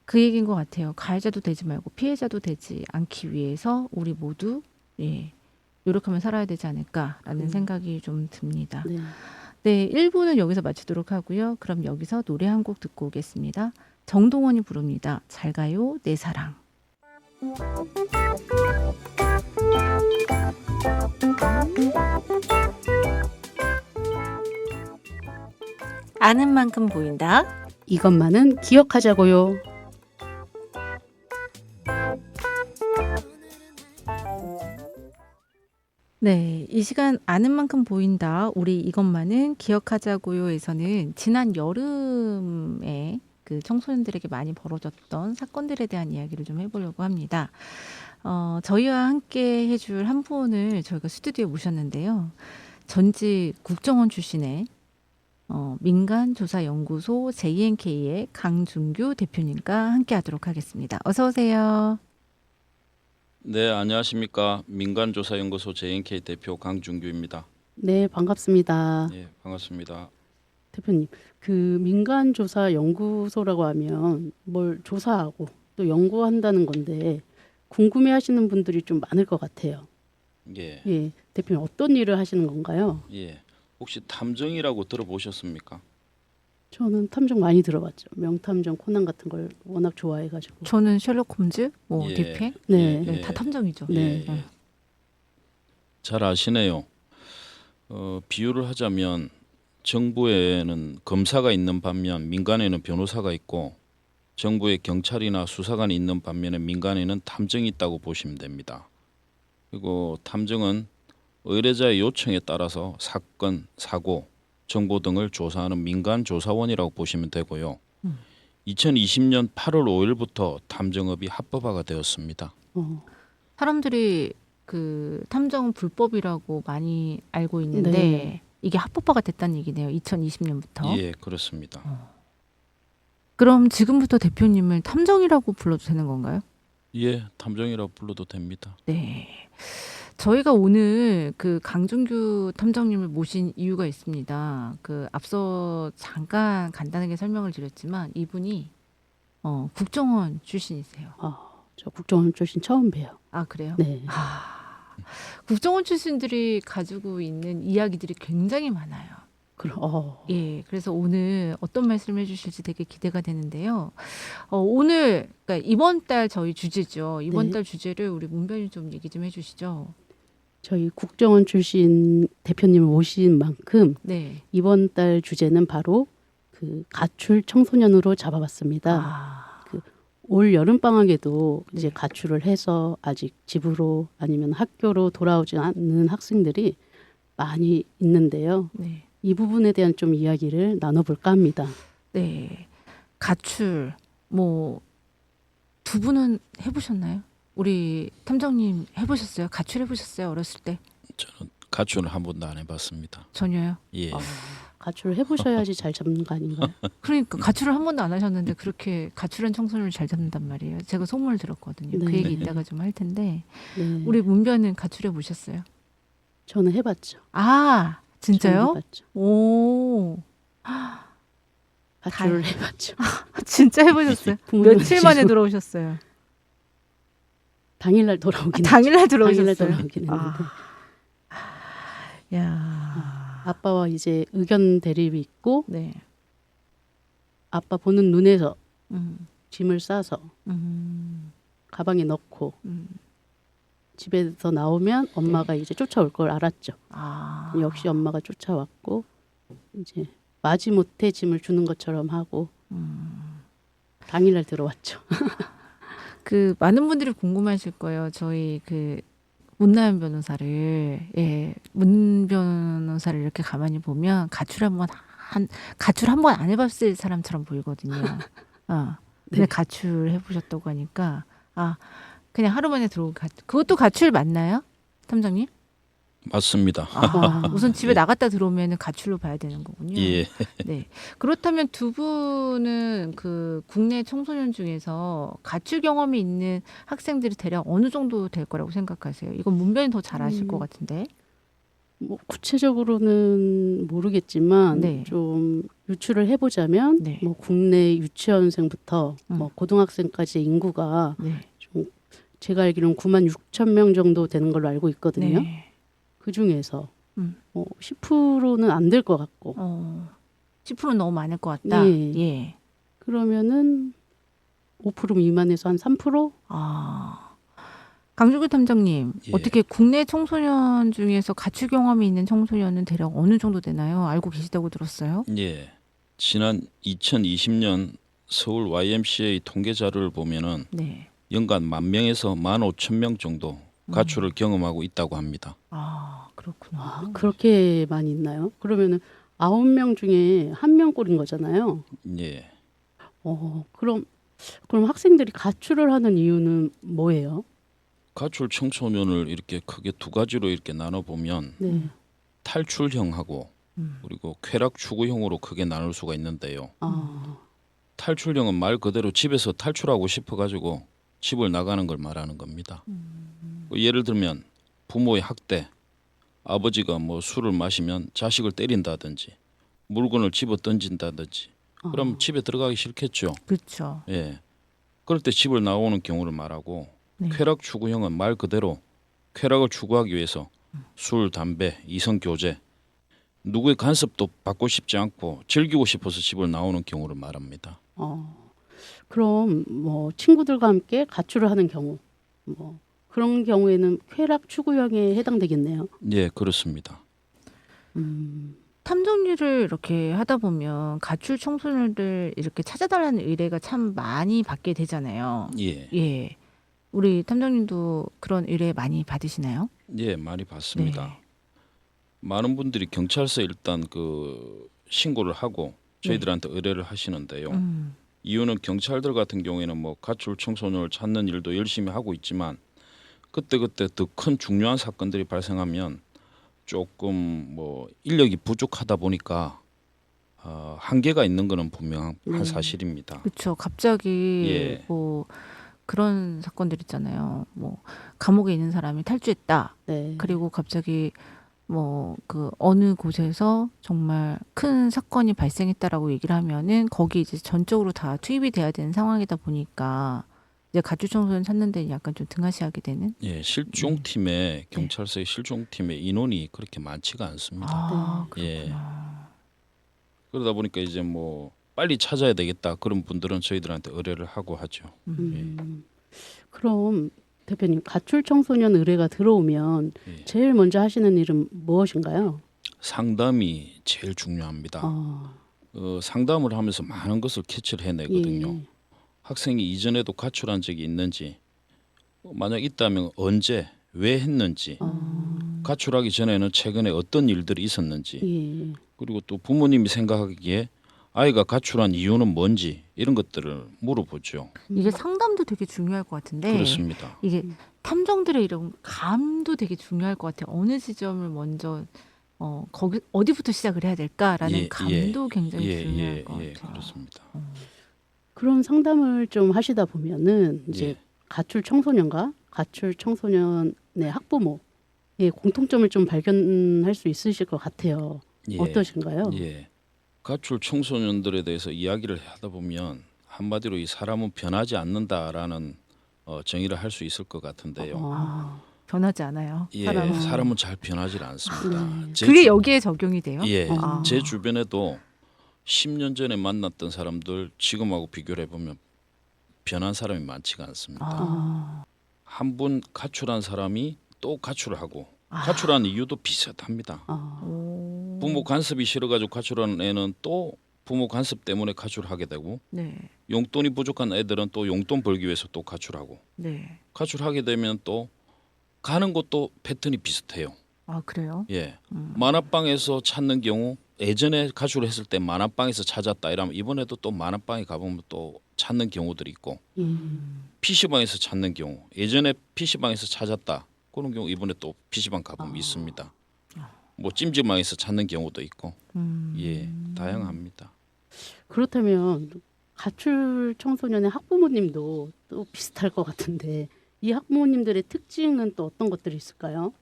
그 얘기인 것 같아요. 가해자도 되지 말고 피해자도 되지 않기 위해서 우리 모두 예, 노력하며 살아야 되지 않을까라는 생각이 좀 듭니다. 네. 네, 1부는 여기서 마치도록 하고요. 그럼 여기서 노래 한 곡 듣고 오겠습니다. 정동원이 부릅니다. 잘 가요, 내 사랑. 아는 만큼 보인다. 이것만은 기억하자고요. 네, 이 시간 아는 만큼 보인다. 우리 이것만은 기억하자고요에서는 지난 여름에 그 청소년들에게 많이 벌어졌던 사건들에 대한 이야기를 좀 해보려고 합니다. 저희와 함께 해줄 한 분을 저희가 스튜디오에 모셨는데요. 전직 국정원 출신의 민간조사연구소 JNK의 강준규 대표님과 함께하도록 하겠습니다. 어서 오세요. 네, 안녕하십니까. 민간조사연구소 JNK 대표 강준규입니다. 네, 반갑습니다. 예, 반갑습니다. 대표님, 그 민간조사연구소라고 하면 뭘 조사하고 또 연구한다는 건데 궁금해하시는 분들이 좀 많을 것 같아요. 예, 예, 대표님 어떤 일을 하시는 건가요? 예. 혹시 탐정이라고 들어보셨습니까? 저는 탐정 많이 들어봤죠. 명탐정 코난 같은 걸 워낙 좋아해가지고. 저는 셜록 홈즈, 뭐 예, 디펙, 네. 네, 다 탐정이죠. 네. 예. 잘 아시네요. 비유를 하자면 정부에는 검사가 있는 반면 민간에는 변호사가 있고 정부에 경찰이나 수사관이 있는 반면에 민간에는 탐정이 있다고 보시면 됩니다. 그리고 탐정은 의뢰자의 요청에 따라서 사건, 사고, 정보 등을 조사하는 민간조사원이라고 보시면 되고요. 2020년 8월 5일부터 탐정업이 합법화가 되었습니다. 사람들이 그 탐정은 불법이라고 많이 알고 있는데 네. 이게 합법화가 됐다는 얘기네요. 2020년부터. 예, 그렇습니다. 그럼 지금부터 대표님을 탐정이라고 불러도 되는 건가요? 예, 탐정이라고 불러도 됩니다. 네. 저희가 오늘 그 강준규 탐정님을 모신 이유가 있습니다. 그 앞서 잠깐 간단하게 설명을 드렸지만 이분이 국정원 출신이세요. 저 국정원 출신 처음 봬요. 아, 그래요? 네. 국정원 출신들이 가지고 있는 이야기들이 굉장히 많아요. 예, 그래서 오늘 어떤 말씀을 해주실지 되게 기대가 되는데요. 오늘 그러니까 이번 달 저희 주제죠. 이번 네. 달 주제를 우리 문변이 좀 얘기 좀 해주시죠. 저희 국정원 출신 대표님을 모신 만큼 네. 이번 달 주제는 바로 그 가출 청소년으로 잡아봤습니다. 아, 올 여름 방학에도 이제 네. 가출을 해서 아직 집으로 아니면 학교로 돌아오지 않는 학생들이 많이 있는데요. 네. 이 부분에 대한 좀 이야기를 나눠볼까 합니다. 네. 가출 뭐 두 분은 해보셨나요? 우리 탐정님 해보셨어요? 가출 해보셨어요? 어렸을 때? 저는 가출을 한 번도 안 해봤습니다. 전혀요. 예, 가출을 해보셔야지 잘 잡는 거 아닌가요? 그러니까 가출을 한 번도 안 하셨는데 그렇게 가출한 청소년을 잘 잡는단 말이에요. 제가 소문을 들었거든요. 그 네. 얘기 이따가 좀 할 텐데 네. 우리 문변은 가출해 보셨어요? 저는 해봤죠. 아, 저는 진짜요? 해봤죠. 오, 가출을 해봤죠. 진짜 해보셨어요? 부모님 며칠 만에 모시고. 들어오셨어요? 당일날 돌아오긴 했죠. 당일날 당일날 들어오셨어요? 돌아오긴 했는데 야, 아빠와 이제 의견 대립이 있고 네, 아빠 보는 눈에서 음, 짐을 싸서 음, 가방에 넣고 음. 집에서 나오면 엄마가 이제 쫓아올 걸 알았죠. 아, 역시 엄마가 쫓아왔고 이제 마지못해 짐을 주는 것처럼 하고 당일날 들어왔죠. 그 많은 분들이 궁금하실 거예요. 저희 그 문나연 변호사를 문 변호사를 이렇게 가만히 보면 가출 한 번 안 해봤을 사람처럼 보이거든요. 근데 네. 가출 해보셨다고 하니까 그냥 하루 만에 들어오고 그것도 가출 맞나요, 탐정님? 맞습니다. 우선 집에 예. 나갔다 들어오면 가출로 봐야 되는 거군요. 예, 네. 그렇다면 두 분은 그 국내 청소년 중에서 가출 경험이 있는 학생들이 대략 어느 정도 될 거라고 생각하세요? 이건 문변이 더 잘 아실 것 같은데. 뭐 구체적으로는 모르겠지만 네. 좀 유추를 해보자면 네. 뭐 국내 유치원생부터 음. 뭐 고등학생까지의 인구가 네. 좀 제가 알기로는 9만 6천 명 정도 되는 걸로 알고 있거든요. 네. 그 중에서 음. 10%는 안 될 것 같고 10%는 너무 많을 것 같다. 예. 예. 그러면은 5% 미만에서 한 3%? 강주구 탐정님, 예. 어떻게 국내 청소년 중에서 가출 경험이 있는 청소년은 대략 어느 정도 되나요? 알고 계시다고 들었어요. 예. 지난 2020년 서울 YMCA 통계 자료를 보면은 네. 연간 10,000명에서 15,000명 정도 가출을 경험하고 있다고 합니다. 그렇구나. 그렇게 많이 있나요? 그러면은 9명 중에 1명 꼴인 거잖아요. 예. 그럼 학생들이 가출을 하는 이유는 뭐예요? 가출 청소년을 이렇게 크게 두 가지로 이렇게 나눠 보면 네. 탈출형하고 그리고 쾌락 추구형으로 크게 나눌 수가 있는데요. 탈출형은 말 그대로 집에서 탈출하고 싶어 가지고 집을 나가는 걸 말하는 겁니다. 예를 들면 부모의 학대, 아버지가 뭐 술을 마시면 자식을 때린다든지 물건을 집어 던진다든지 그럼 집에 들어가기 싫겠죠. 그렇죠. 예. 그럴 때 집을 나오는 경우를 말하고 네. 쾌락 추구형은 말 그대로 쾌락을 추구하기 위해서 술, 담배, 이성 교제 누구의 간섭도 받고 싶지 않고 즐기고 싶어서 집을 나오는 경우를 말합니다. 그럼 뭐 친구들과 함께 가출을 하는 경우, 뭐 그런 경우에는 쾌락 추구형에 해당되겠네요. 예, 그렇습니다. 탐정일을 이렇게 하다 보면 가출 청소년들 이렇게 찾아달라는 의뢰가 참 많이 받게 되잖아요. 예. 예. 우리 탐정님도 그런 의뢰 많이 받으시나요? 예, 많이 받습니다. 네. 많은 분들이 경찰서에 일단 그 신고를 하고 저희들한테 의뢰를 하시는데요. 이유는 경찰들 같은 경우에는 뭐 가출 청소년을 찾는 일도 열심히 하고 있지만 그때그때 더 큰 중요한 사건들이 발생하면 조금 뭐 인력이 부족하다 보니까 한계가 있는 거는 분명한 사실입니다. 그렇죠. 갑자기 예. 뭐 그런 사건들 있잖아요. 뭐 감옥에 있는 사람이 탈주했다. 네. 그리고 갑자기 뭐 그 어느 곳에서 정말 큰 사건이 발생했다라고 얘기를 하면은 거기 이제 전적으로 다 투입이 돼야 되는 상황이다 보니까 이제 가출 청소년 찾는 데 약간 좀 등하시하게 되는. 예, 실종팀에 경찰서의 실종팀의 인원이 그렇게 많지가 않습니다. 아, 예. 그렇구나. 그러다 보니까 이제 뭐 빨리 찾아야 되겠다 그런 분들은 저희들한테 의뢰를 하고 하죠. 그럼 대표님 가출 청소년 의뢰가 들어오면 예. 제일 먼저 하시는 일은 무엇인가요? 상담이 제일 중요합니다. 상담을 하면서 많은 것을 캐치를 해내거든요. 예. 학생이 이전에도 가출한 적이 있는지, 만약 있다면 언제, 왜 했는지, 가출하기 전에는 최근에 어떤 일들이 있었는지, 예. 그리고 또 부모님이 생각하기에 아이가 가출한 이유는 뭔지 이런 것들을 물어보죠. 이게 상담도 되게 중요할 것 같은데 그렇습니다. 이게 탐정들의 이런 감도 되게 중요할 것 같아요. 어느 지점을 먼저 거기 어디부터 시작을 해야 될까라는 예, 감도 굉장히 중요할 예, 것 예, 같아요. 그렇습니다. 그런 상담을 좀 하시다 보면은 이제 예. 가출 청소년과 가출 청소년의 학부모의 공통점을 좀 발견할 수 있으실 것 같아요. 예. 어떠신가요? 예. 가출 청소년들에 대해서 이야기를 하다 보면 한마디로 이 사람은 변하지 않는다라는 정의를 할 수 있을 것 같은데요. 변하지 않아요. 예, 사람은. 사람은 잘 변하지 않습니다. 제 그게 주- 여기에 적용이 돼요? 예, 아. 제 주변에도 10년 전에 만났던 사람들 지금하고 비교를 해보면 변한 사람이 많지가 않습니다. 아. 한 분 가출한 사람이 또 가출을 하고 가출한 이유도 비슷합니다. 오. 부모 간섭이 싫어가지고 가출한 애는 또 부모 간섭 때문에 가출하게 되고 네. 용돈이 부족한 애들은 또 용돈 벌기 위해서 또 가출하고 네. 가출하게 되면 또 가는 것도 패턴이 비슷해요. 아, 그래요? 예, 만화방에서 찾는 경우 예전에 가출했을 때 만화방에서 찾았다 이러면 이번에도 또 만화방에 가보면 또 찾는 경우들이 있고 PC방에서 찾는 경우 예전에 PC방에서 찾았다 그런 경우 이번에 또 PC방 가보면 있습니다. 뭐 찜질방에서 찾는 경우도 있고 예, 다양합니다. 그렇다면 가출 청소년의 학부모님도 또 비슷할 것 같은데 이 학부모님들의 특징은 또 어떤 것들이 있을까요?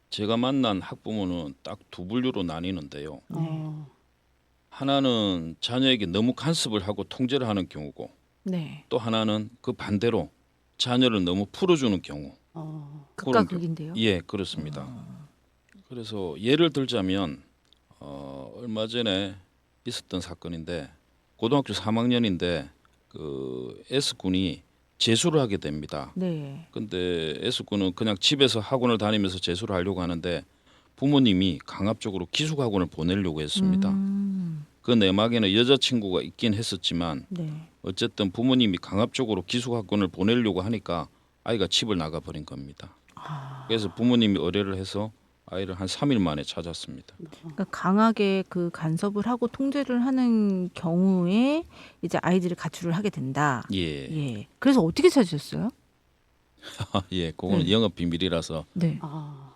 제가 만난 학부모는 딱 두 분류로 나뉘는데요. 하나는 자녀에게 너무 간섭을 하고 통제를 하는 경우고 네. 또 하나는 그 반대로 자녀를 너무 풀어주는 경우. 극과 그런 극인데요. 예, 그렇습니다. 그래서 예를 들자면 얼마 전에 있었던 사건인데 고등학교 3학년인데 그 S군이 재수를 하게 됩니다. 네. 근데 S군은 그냥 집에서 학원을 다니면서 재수를 하려고 하는데 부모님이 강압적으로 기숙학원을 보내려고 했습니다. 그 내막에는 여자친구가 있긴 했었지만 네. 어쨌든 부모님이 강압적으로 기숙학원을 보내려고 하니까 아이가 집을 나가버린 겁니다. 그래서 부모님이 의뢰를 해서 아이를 한 3일 만에 찾았습니다. 그러니까 강하게 그 간섭을 하고 통제를 하는 경우에 이제 아이들이 가출을 하게 된다. 예, 예. 그래서 어떻게 찾으셨어요? 예, 그거는 네. 영업 비밀이라서 네. 아,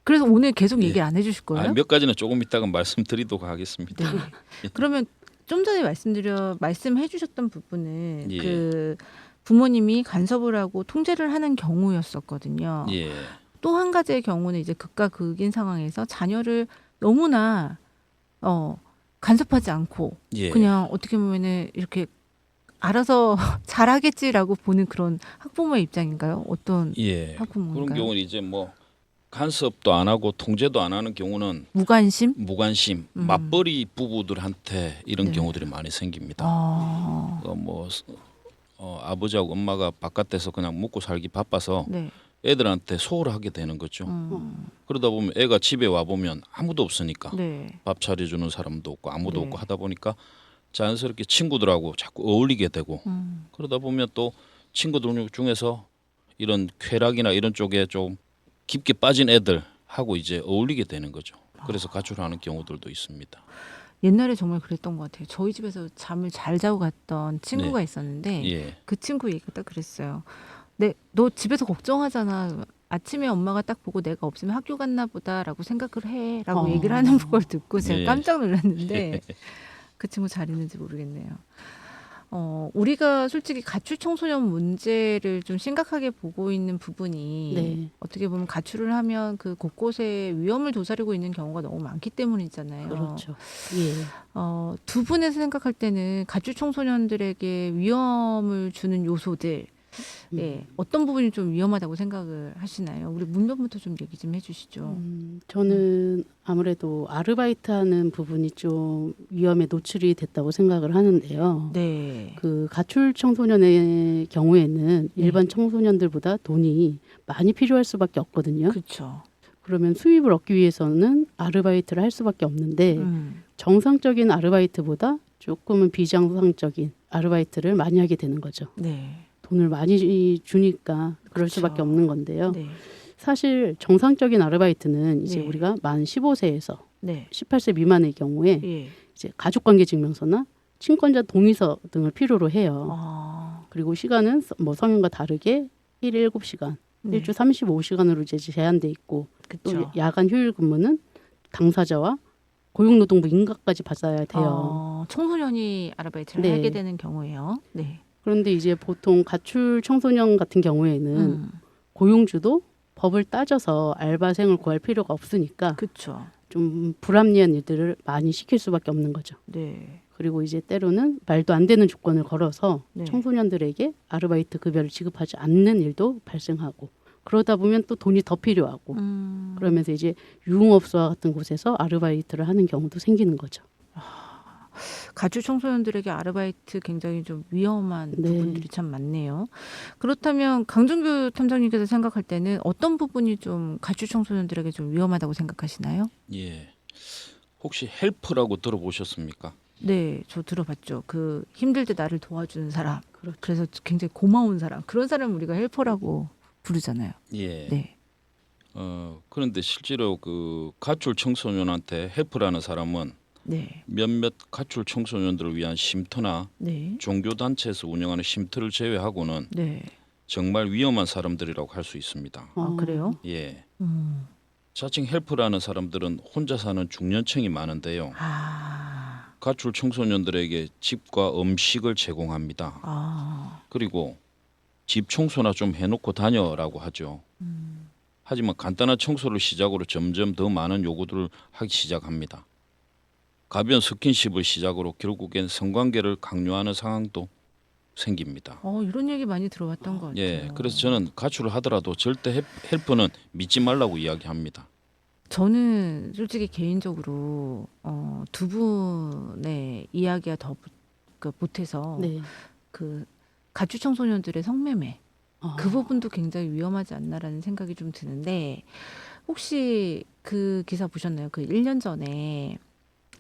그래서 오늘 계속 예. 얘기를 안 해주실 거예요? 몇 가지는 조금 이따가 말씀드리도록 하겠습니다. 네. 그러면 좀 전에 말씀해주셨던 부분은 예. 그 부모님이 간섭을 하고 통제를 하는 경우였었거든요. 예, 또 한 가지의 경우는 이제 극과 극인 상황에서 자녀를 너무나 간섭하지 않고 예, 그냥 어떻게 보면은 이렇게 알아서 잘하겠지라고 보는 그런 학부모의 입장인가요? 어떤 예. 학부모인가요? 그런 경우는 이제 뭐 간섭도 안 하고 통제도 안 하는 경우는 무관심? 무관심, 맞벌이 부부들한테 이런 네. 경우들이 많이 생깁니다. 아, 뭐 아버지하고 엄마가 바깥에서 그냥 먹고 살기 바빠서 네. 애들한테 소홀하게 되는 거죠. 그러다 보면 애가 집에 와 보면 아무도 없으니까 네. 밥 차려주는 사람도 없고 아무도 네. 없고 하다 보니까 자연스럽게 친구들하고 자꾸 어울리게 되고 그러다 보면 또 친구들 중에서 이런 쾌락이나 이런 쪽에 좀 깊게 빠진 애들하고 이제 어울리게 되는 거죠. 그래서 가출하는 경우들도 있습니다. 옛날에 정말 그랬던 것 같아요. 저희 집에서 잠을 잘 자고 갔던 친구가 있었는데 예, 그 친구 얘기가 딱 그랬어요. 네, 너 집에서 걱정하잖아. 아침에 엄마가 딱 보고 내가 없으면 학교 갔나 보다라고 생각을 해라고 얘기를 하는 걸 듣고 제가 예. 깜짝 놀랐는데 그 친구 잘 있는지 모르겠네요. 우리가 솔직히 가출 청소년 문제를 좀 심각하게 보고 있는 부분이 네. 어떻게 보면 가출을 하면 그 곳곳에 위험을 도사리고 있는 경우가 너무 많기 때문이잖아요. 그렇죠. 예. 두 분에서 생각할 때는 가출 청소년들에게 위험을 주는 요소들, 예, 어떤 부분이 좀 위험하다고 생각을 하시나요? 우리 문변부터 좀 얘기 좀 해주시죠. 저는 아무래도 아르바이트하는 부분이 좀 위험에 노출이 됐다고 생각을 하는데요. 네, 그 가출 청소년의 경우에는 일반 청소년들보다 돈이 많이 필요할 수밖에 없거든요. 그렇죠. 그러면 수입을 얻기 위해서는 아르바이트를 할 수밖에 없는데 정상적인 아르바이트보다 조금은 비정상적인 아르바이트를 많이 하게 되는 거죠. 네, 돈을 많이 주니까 그럴 그쵸. 수밖에 없는 건데요. 네, 사실 정상적인 아르바이트는 이제 네. 우리가 만 15세에서 네, 18세 미만의 경우에 예, 이제 가족관계 증명서나 친권자 동의서 등을 필요로 해요. 그리고 시간은 뭐 성인과 다르게 1일 7시간, 네. 일주 35시간으로 이제 제한돼 있고 또 그쵸. 야간 휴일 근무는 당사자와 고용노동부 인가까지 받아야 돼요. 청소년이 아르바이트를 네. 하게 되는 경우에요. 네, 그런데 이제 보통 가출 청소년 같은 경우에는 고용주도 법을 따져서 알바생을 구할 필요가 없으니까 그렇죠. 좀 불합리한 일들을 많이 시킬 수밖에 없는 거죠. 네, 그리고 이제 때로는 말도 안 되는 조건을 걸어서 네. 청소년들에게 아르바이트 급여를 지급하지 않는 일도 발생하고 그러다 보면 또 돈이 더 필요하고 그러면서 이제 유흥업소와 같은 곳에서 아르바이트를 하는 경우도 생기는 거죠. 가출 청소년들에게 아르바이트 굉장히 좀 위험한 네. 부분들이 참 많네요. 그렇다면 강준규 탐정님께서 생각할 때는 어떤 부분이 좀 가출 청소년들에게 좀 위험하다고 생각하시나요? 예. 혹시 헬프라고 들어보셨습니까? 네, 저 들어봤죠. 그 힘들 때 나를 도와주는 사람. 그렇죠. 그래서 굉장히 고마운 사람. 그런 사람 우리가 헬퍼라고 부르잖아요. 예. 네, 그런데 실제로 그 가출 청소년한테 헬프라는 사람은 네, 몇몇 가출 청소년들을 위한 쉼터나 네, 종교 단체에서 운영하는 쉼터를 제외하고는 네. 정말 위험한 사람들이라고 할 수 있습니다. 아, 그래요? 예. 음. 자칭 헬프라는 사람들은 혼자 사는 중년층이 많은데요. 아, 가출 청소년들에게 집과 음식을 제공합니다. 아, 그리고 집 청소나 좀 해놓고 다녀라고 하죠. 하지만 간단한 청소를 시작으로 점점 더 많은 요구들을 하기 시작합니다. 가벼운 스킨십을 시작으로 결국엔 성관계를 강요하는 상황도 생깁니다. 이런 얘기 많이 들어봤던 것 같아요. 예, 그래서 저는 가출을 하더라도 절대 헬프는 믿지 말라고 이야기합니다. 저는 솔직히 개인적으로 두 분의 이야기가 더 보태서 네. 그 가출 청소년들의 성매매 아, 그 부분도 굉장히 위험하지 않나라는 생각이 좀 드는데 혹시 그 기사 보셨나요? 그 1년 전에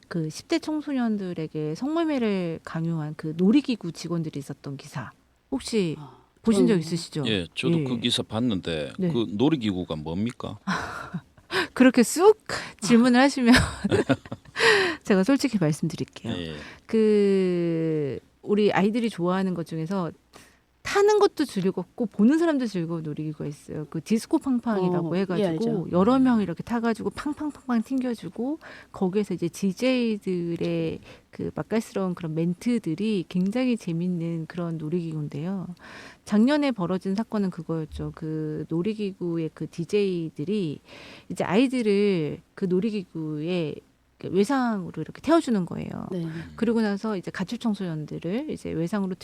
그 10대 청소년들에게 성매매를 강요한 그 놀이기구 직원들이 있었던 기사 혹시 보신 적 있으시죠? 예, 저도 예. 그 기사 봤는데 네. 그 놀이기구가 뭡니까? 그렇게 쑥 질문을 하시면 제가 솔직히 말씀드릴게요. 예. 그 우리 아이들이 좋아하는 것 중에서 타는 것도 즐겁고 보는 사람도 즐거운 놀이기구가 있어요. 그 디스코 팡팡이라고 예, 해가지고 알죠. 여러 명 이렇게 타가지고 팡팡팡팡 튕겨주고 거기에서 이제 DJ들의 그 맛깔스러운 그런 멘트들이 굉장히 재밌는 그런 놀이기구인데요. 작년에 벌어진 사건은 그거였죠. 그 놀이기구의 그 DJ들이 이제 아이들을 그 놀이기구에 외상으로 이렇게 태워주는 거예요. 네. 그리고 나서 이제 가출 청소년들을 이제 외상으로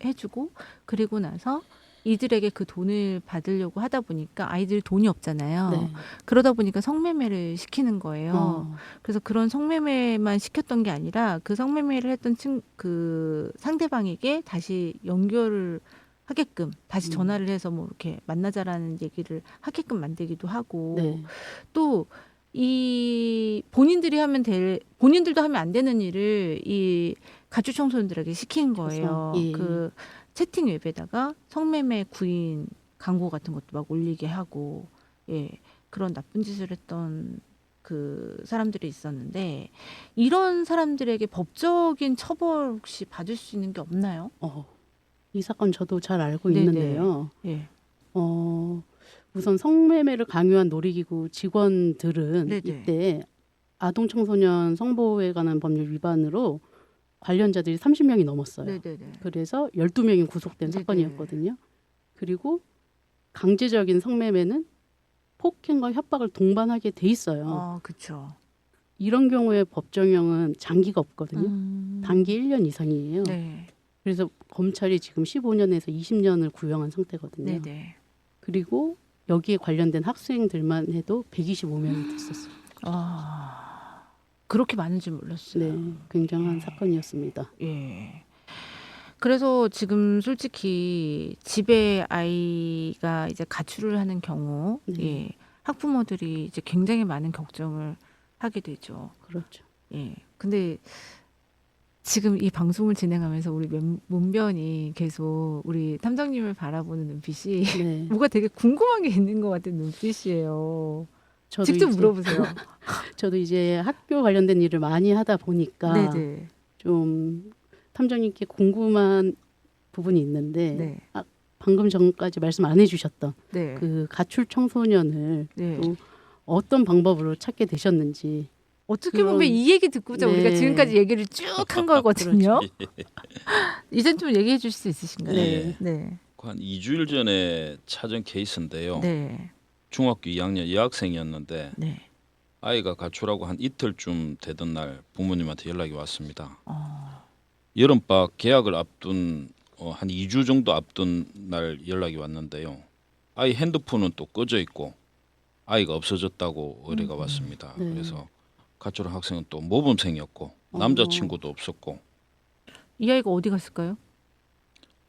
해주고 그리고 나서 이들에게 그 돈을 받으려고 하다 보니까 아이들이 돈이 없잖아요. 네. 그러다 보니까 성매매를 시키는 거예요. 어. 그래서 그런 성매매만 시켰던 게 아니라 그 성매매를 했던 그 상대방에게 다시 연결을 하게끔 다시 전화를 해서 뭐 이렇게 만나자라는 얘기를 하게끔 만들기도 하고 네. 또 이 본인들도 하면 안 되는 일을 이 가출 청소년들에게 시킨 거예요. 예. 그 채팅 웹에다가 성매매 구인 광고 같은 것도 막 올리게 하고 예 그런 나쁜 짓을 했던 그 사람들이 있었는데 이런 사람들에게 법적인 처벌 혹시 받을 수 있는 게 없나요? 이 사건 저도 잘 알고 네네. 있는데요. 예. 우선 성매매를 강요한 놀이기구 직원들은 네네. 이때 아동 청소년 성보호에 관한 법률 위반으로 관련자들이 30명이 넘었어요. 네네네. 그래서 12명이 구속된 네네. 사건이었거든요. 그리고 강제적인 성매매는 폭행과 협박을 동반하게 돼 있어요. 그렇죠. 이런 경우에 법정형은 장기가 없거든요. 단기 1년 이상이에요. 네. 그래서 검찰이 지금 15년에서 20년을 구형한 상태거든요. 네네. 그리고 여기에 관련된 학생들만 해도 125명이 됐었어요. 그렇게 많은 줄 몰랐어요. 네, 굉장한 사건이었습니다. 예. 그래서 지금 솔직히 집에 아이가 이제 가출을 하는 경우, 예, 학부모들이 이제 굉장히 많은 걱정을 하게 되죠. 그렇죠. 예. 근데 지금 이 방송을 진행하면서 우리 문변이 계속 우리 탐정님을 바라보는 눈빛이 네, 뭐가 되게 궁금한 게 있는 것 같은 눈빛이에요. 저도 직접 이제, 물어보세요. 저도 이제 학교 관련된 일을 많이 하다 보니까 네네. 좀 탐정님께 궁금한 부분이 있는데 네. 방금 전까지 말씀 안 해주셨던 네. 그 가출 청소년을 네. 또 어떤 방법으로 찾게 되셨는지. 어떻게 그런- 보면 이 얘기 듣고자 우리가 네. 지금까지 얘기를 쭉 한 거거든요. 그렇죠. 이젠 좀 얘기해 주실 수 있으신가요? 네. 네. 한 2주일 전에 찾은 케이스인데요. 네. 중학교 2학년 여학생이었는데 네. 아이가 가출하고 한 이틀쯤 되던 날 부모님한테 연락이 왔습니다. 어. 여름방학 개학을 앞둔 한 2주 정도 앞둔 날 연락이 왔는데요. 아이 핸드폰은 또 꺼져 있고 아이가 없어졌다고 의뢰가 왔습니다. 네. 그래서 가출한 학생은 또 모범생이었고 남자친구도 없었고 이 아이가 어디 갔을까요?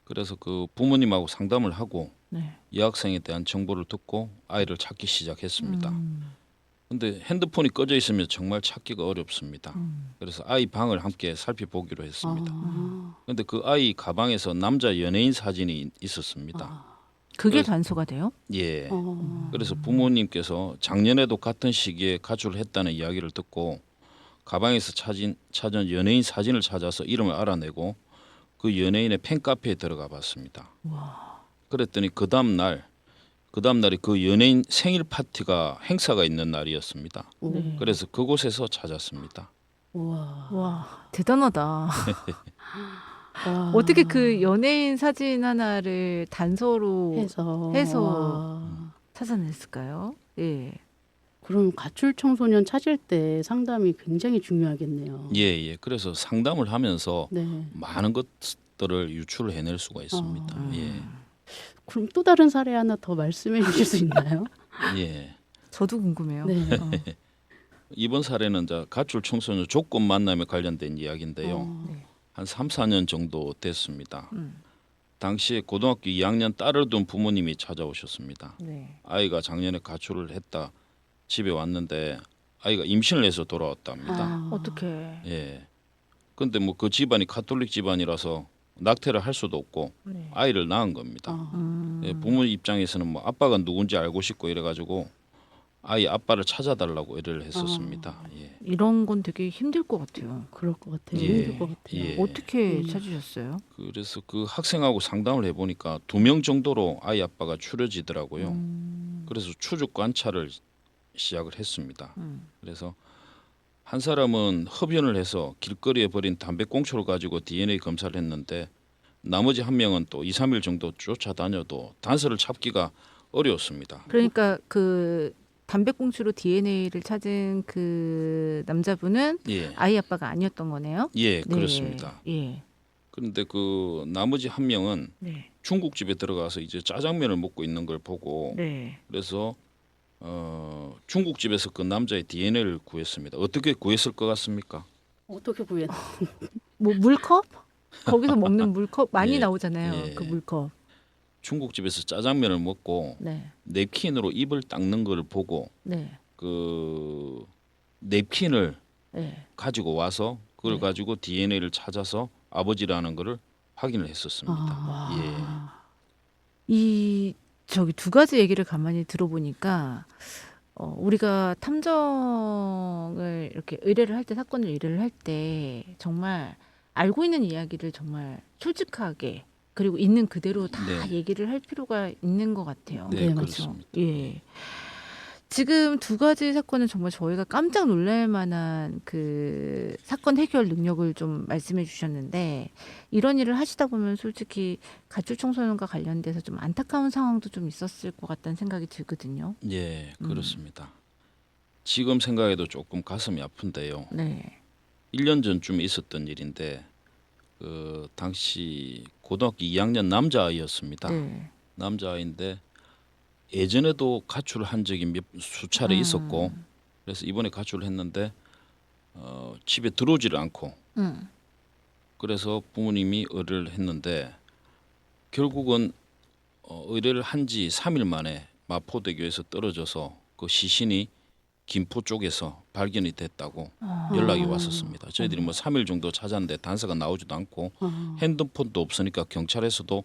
그래서 그 부모님하고 상담을 하고 네. 이 학생에 대한 정보를 듣고 아이를 찾기 시작했습니다. 음. 근데 핸드폰이 꺼져 있으면 정말 찾기가 어렵습니다. 그래서 아이 방을 함께 살펴보기로 했습니다. 근데 그 아이 가방에서 남자 연예인 사진이 있었습니다. 그게 그래서- 단서가 돼요? 예. 그래서 부모님께서 작년에도 같은 시기에 가출을 했다는 이야기를 듣고 가방에서 찾은 연예인 사진을 찾아서 이름을 알아내고 그 연예인의 팬카페에 들어가 봤습니다. 그랬더니 그 다음 날이 그 연예인 생일 파티가 행사가 있는 날이었습니다. 네. 그래서 그곳에서 찾았습니다. 와. 와, 대단하다. 와. 어떻게 그 연예인 사진 하나를 단서로 해서 와. 찾아냈을까요? 예. 그럼 가출 청소년 찾을 때 상담이 굉장히 중요하겠네요. 예. 그래서 상담을 하면서 네. 많은 것들을 유출을 해낼 수가 있습니다. 그럼 또 다른 사례 하나 더 말씀해 주실 수 있나요? 예. 저도 궁금해요. 네. 이번 사례는 이제 가출 청소년 조건 만남에 관련된 이야기인데요. 네. 한 3, 4년 정도 됐습니다. 음. 당시에 고등학교 2학년 딸을 둔 부모님이 찾아오셨습니다. 네. 아이가 작년에 가출을 했다. 집에 왔는데 아이가 임신을 해서 돌아왔답니다. 어떻게? 예. 근데 뭐 그 집안이 가톨릭 집안이라서 낙태를 할 수도 없고 네. 아이를 낳은 겁니다. 예, 부모 입장에서는 뭐 아빠가 누군지 알고 싶고 이래가지고 아이 아빠를 찾아달라고 의뢰를 했었습니다. 예. 이런 건 되게 힘들 것 같아요. 그럴 것 같아요. 예, 힘들 것 같아요. 예. 어떻게 찾으셨어요? 그래서 그 학생하고 상담을 해보니까 2명 정도로 아이 아빠가 추려지더라고요. 그래서 추적 관찰을 시작을 했습니다. 그래서 한 사람은 흡연을 해서 길거리에 버린 담배꽁초를 가지고 DNA 검사를 했는데 나머지 한 명은 또 2, 3일 정도 쫓아다녀도 단서를 찾기가 어려웠습니다. 그러니까 그 담배꽁초로 DNA를 찾은 그 남자분은 예, 아이 아빠가 아니었던 거네요. 예, 네. 그렇습니다. 예. 그런데 그 나머지 한 명은 네. 중국집에 들어가서 이제 짜장면을 먹고 있는 걸 보고 네. 그래서 중국집에서 그 남자의 DNA를 구했습니다. 어떻게 구했을 것 같습니까? 어떻게 구했? 뭐 물컵? 거기서 먹는 물컵 많이 예, 나오잖아요. 예. 그 물컵. 중국집에서 짜장면을 먹고 네. 냅킨으로 입을 닦는 걸 보고 네. 그 냅킨을 네. 가지고 와서 그걸 네. 가지고 DNA를 찾아서 아버지라는 거를 확인을 했었습니다. 아. 이 저기 두 가지 얘기를 가만히 들어보니까 우리가 탐정을 이렇게 의뢰를 할 때 사건을 의뢰를 할 때 정말 알고 있는 이야기를 정말 솔직하게 그리고 있는 그대로 다 네. 얘기를 할 필요가 있는 것 같아요. 네, 네, 그렇습니다. 예. 지금 두 가지 사건은 정말 저희가 깜짝 놀랄 만한 그 사건 해결 능력을 좀 말씀해 주셨는데 이런 일을 하시다 보면 솔직히 가출 청소년과 관련돼서 좀 안타까운 상황도 좀 있었을 것 같다는 생각이 들거든요. 예, 그렇습니다. 지금 생각해도 조금 가슴이 아픈데요. 네. 1년 전쯤에 있었던 일인데 그 당시 고등학교 2학년 남자아이였습니다. 네. 남자아이인데 예전에도 가출을 한 적이 수차례 있었고 그래서 이번에 가출을 했는데 집에 들어오지를 않고 그래서 부모님이 의뢰를 했는데 결국은 의뢰를 한 지 3일 만에 마포대교에서 떨어져서 그 시신이 김포 쪽에서 발견이 됐다고 연락이 왔었습니다. 저희들이 뭐 3일 정도 찾았는데 단서가 나오지도 않고 핸드폰도 없으니까 경찰에서도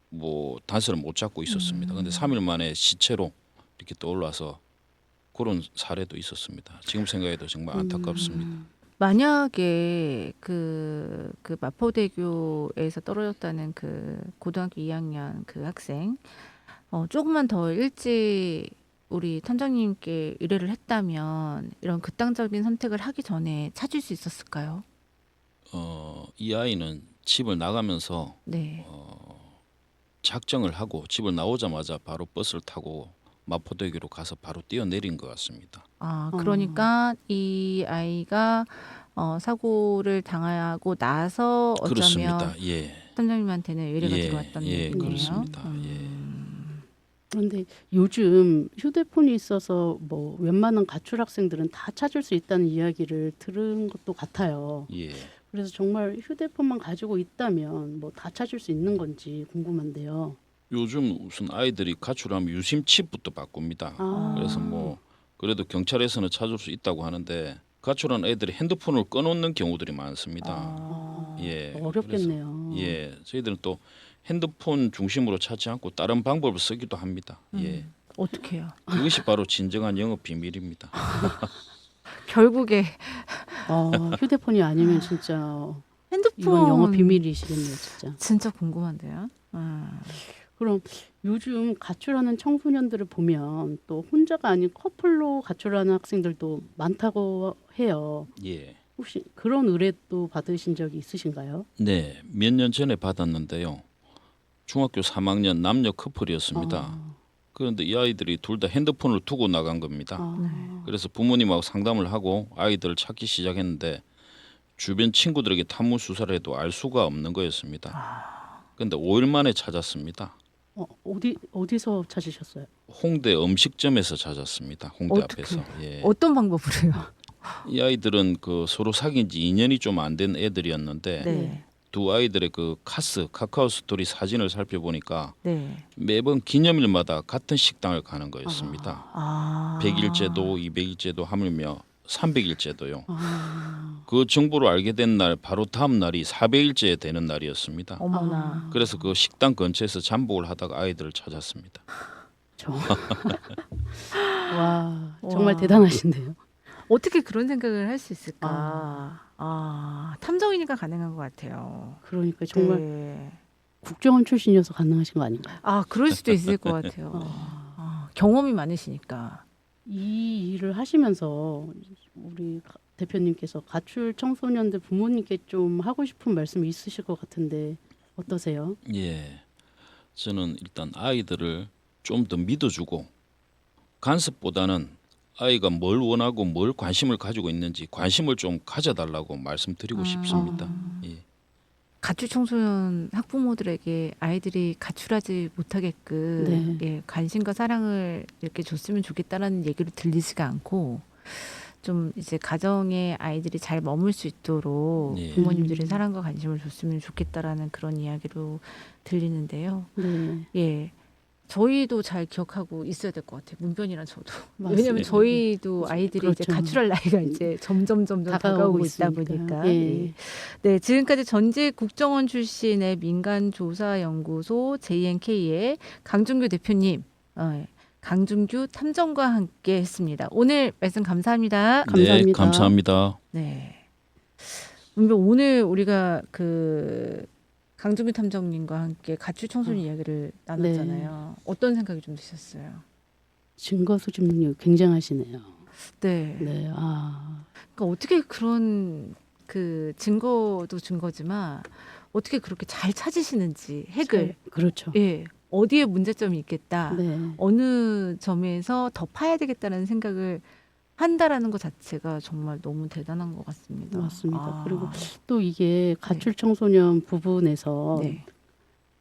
뭐 단서를 못 잡고 있었습니다. 근데 3일 만에 시체로 이렇게 떠올라서 그런 사례도 있었습니다. 지금 생각해도 정말 안타깝습니다. 만약에 그 마포대교에서 떨어졌다는 그 고등학교 2학년 그 학생 조금만 더 일찍 우리 탐정님께 의뢰를 했다면 이런 극단적인 선택을 하기 전에 찾을 수 있었을까요? 이 아이는 집을 나가면서 네. 작정을 하고 집을 나오자마자 바로 버스를 타고 마포대교로 가서 바로 뛰어내린 것 같습니다. 아, 그러니까 이 아이가 사고를 당하고 나서 어쩌면 그렇습니다. 예, 탐정님한테는 의뢰가 예, 들어왔던 예, 얘기네요. 그렇습니다. 그런데 요즘 휴대폰이 있어서 뭐 웬만한 가출 학생들은 다 찾을 수 있다는 이야기를 들은 것도 같아요. 예. 그래서 정말 휴대폰만 가지고 있다면 뭐 다 찾을 수 있는 건지 궁금한데요. 요즘 무슨 아이들이 가출하면 유심 칩부터 바꿉니다. 아. 그래서 뭐 그래도 경찰에서는 찾을 수 있다고 하는데 가출한 애들이 핸드폰을 꺼놓는 경우들이 많습니다. 예, 어렵겠네요. 그래서, 예, 저희들은 또 핸드폰 중심으로 찾지 않고 다른 방법을 쓰기도 합니다. 예, 어떻게 해요? 그것이 바로 진정한 영업 비밀입니다. 결국에 휴대폰이 아니면 진짜 핸드폰 이건 영업 비밀이시겠네요, 진짜. 진짜 궁금한데요. 그럼 요즘 가출하는 청소년들을 보면 또 혼자가 아닌 커플로 가출하는 학생들도 많다고 해요. 예, 혹시 그런 의뢰도 받으신 적이 있으신가요? 네, 몇 년 전에 받았는데요. 중학교 3학년 남녀 커플이었습니다. 그런데 이 아이들이 둘 다 핸드폰을 두고 나간 겁니다. 그래서 부모님하고 상담을 하고 아이들을 찾기 시작했는데 주변 친구들에게 탐문 수사를 해도 알 수가 없는 거였습니다. 그런데 5일 만에 찾았습니다. 어디서 찾으셨어요? 홍대 음식점에서 찾았습니다. 홍대 어떻게? 앞에서. 예. 어떤 방법으로 해요? 이 아이들은 그 서로 사귄 지 2년이 좀 안 된 애들이었는데 네. 두 아이들의 그 카카오 스토리 사진을 살펴보니까 네. 매번 기념일마다 같은 식당을 가는 거였습니다. 아. 100일째도 200일째도 하물며 300일째도요. 아, 그 정보를 알게 된 날 바로 다음 날이 400일째 되는 날이었습니다. 어머나. 그래서 그 식당 근처에서 잠복을 하다가 아이들을 찾았습니다. 와, 정말 와. 대단하신데요. 어떻게 그런 생각을 할 수 있을까? 탐정이니까 가능한 것 같아요. 그러니까 정말 네. 국정원 출신이어서 가능하신 거 아닌가요? 그럴 수도 있을 것 같아요. 경험이 많으시니까. 이 일을 하시면서 우리 대표님께서 가출 청소년들 부모님께 좀 하고 싶은 말씀이 있으실 것 같은데 어떠세요? 예, 저는 일단 아이들을 좀 더 믿어주고 간섭보다는 아이가 뭘 원하고 뭘 관심을 가지고 있는지 관심을 좀 가져달라고 말씀드리고 싶습니다. 예. 가출 청소년 학부모들에게 아이들이 가출하지 못하게끔 네. 예, 관심과 사랑을 이렇게 줬으면 좋겠다라는 얘기를 들리지가 않고 좀 이제 가정에 아이들이 잘 머물 수 있도록 예. 부모님들이 사랑과 관심을 줬으면 좋겠다라는 그런 이야기로 들리는데요. 네. 예. 저희도 잘 기억하고 있어야 될 것 같아요. 문변이랑 저도. 맞습니다. 왜냐하면 저희도 아이들이 이제 그렇죠. 가출할 나이가 이제 점점 다가오고 있다 있으니까. 보니까. 예. 예. 네, 지금까지 전직 국정원 출신의 민간조사연구소 JNK의 강준규 대표님, 강준규 탐정과 함께했습니다. 오늘 말씀 감사합니다. 네, 감사합니다. 감사합니다. 네. 오늘 우리가 그 강준규 탐정님과 함께 가출 청소년 이야기를 나눴잖아요. 어떤 생각이 좀 드셨어요? 증거 수집 능력이 굉장하시네요. 네. 네. 그러니까 어떻게 그런 그 증거도 증거지만 어떻게 그렇게 잘 찾으시는지 핵을 그렇죠. 예 어디에 문제점이 있겠다 네. 어느 점에서 더 파야 되겠다는 생각을 한다라는 것 자체가 정말 너무 대단한 것 같습니다. 맞습니다. 그리고 또 이게 가출 청소년 부분에서 네.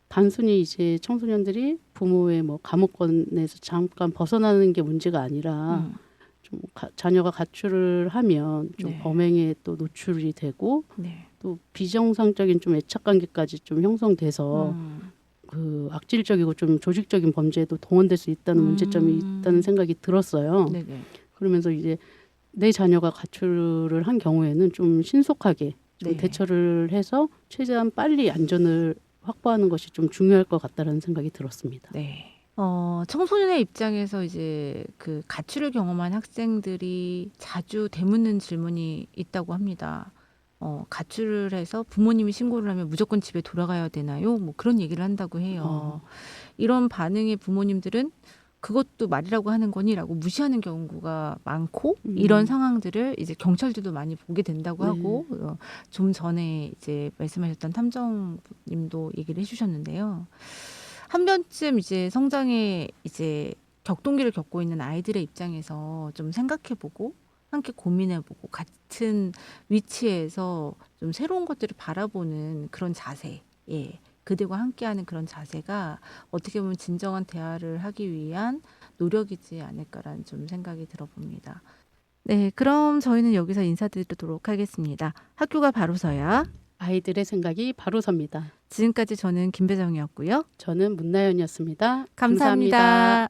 단순히 이제 청소년들이 부모의 뭐 감옥권에서 잠깐 벗어나는 게 문제가 아니라 좀 자녀가 가출을 하면 좀 네. 범행에 또 노출이 되고 네. 또 비정상적인 좀 애착관계까지 좀 형성돼서 그 악질적이고 좀 조직적인 범죄에도 동원될 수 있다는 문제점이 있다는 생각이 들었어요. 네네. 그러면서 이제 내 자녀가 가출을 한 경우에는 좀 신속하게 좀 네. 대처를 해서 최대한 빨리 안전을 확보하는 것이 좀 중요할 것 같다라는 생각이 들었습니다. 네. 청소년의 입장에서 이제 그 가출을 경험한 학생들이 자주 되묻는 질문이 있다고 합니다. 가출을 해서 부모님이 신고를 하면 무조건 집에 돌아가야 되나요? 뭐 그런 얘기를 한다고 해요. 이런 반응의 부모님들은 그것도 말이라고 하는 거니라고 무시하는 경우가 많고 이런 상황들을 이제 경찰들도 많이 보게 된다고 네. 하고 좀 전에 이제 말씀하셨던 탐정님도 얘기를 해주셨는데요. 한 번쯤 이제 성장에 이제 격동기를 겪고 있는 아이들의 입장에서 좀 생각해보고 함께 고민해보고 같은 위치에서 좀 새로운 것들을 바라보는 그런 자세, 예, 그들과 함께하는 그런 자세가 어떻게 보면 진정한 대화를 하기 위한 노력이지 않을까라는 좀 생각이 들어봅니다. 네, 그럼 저희는 여기서 인사드리도록 하겠습니다. 학교가 바로 서야. 아이들의 생각이 바로 섭니다. 지금까지 저는 김배정이었고요. 저는 문나연이었습니다. 감사합니다.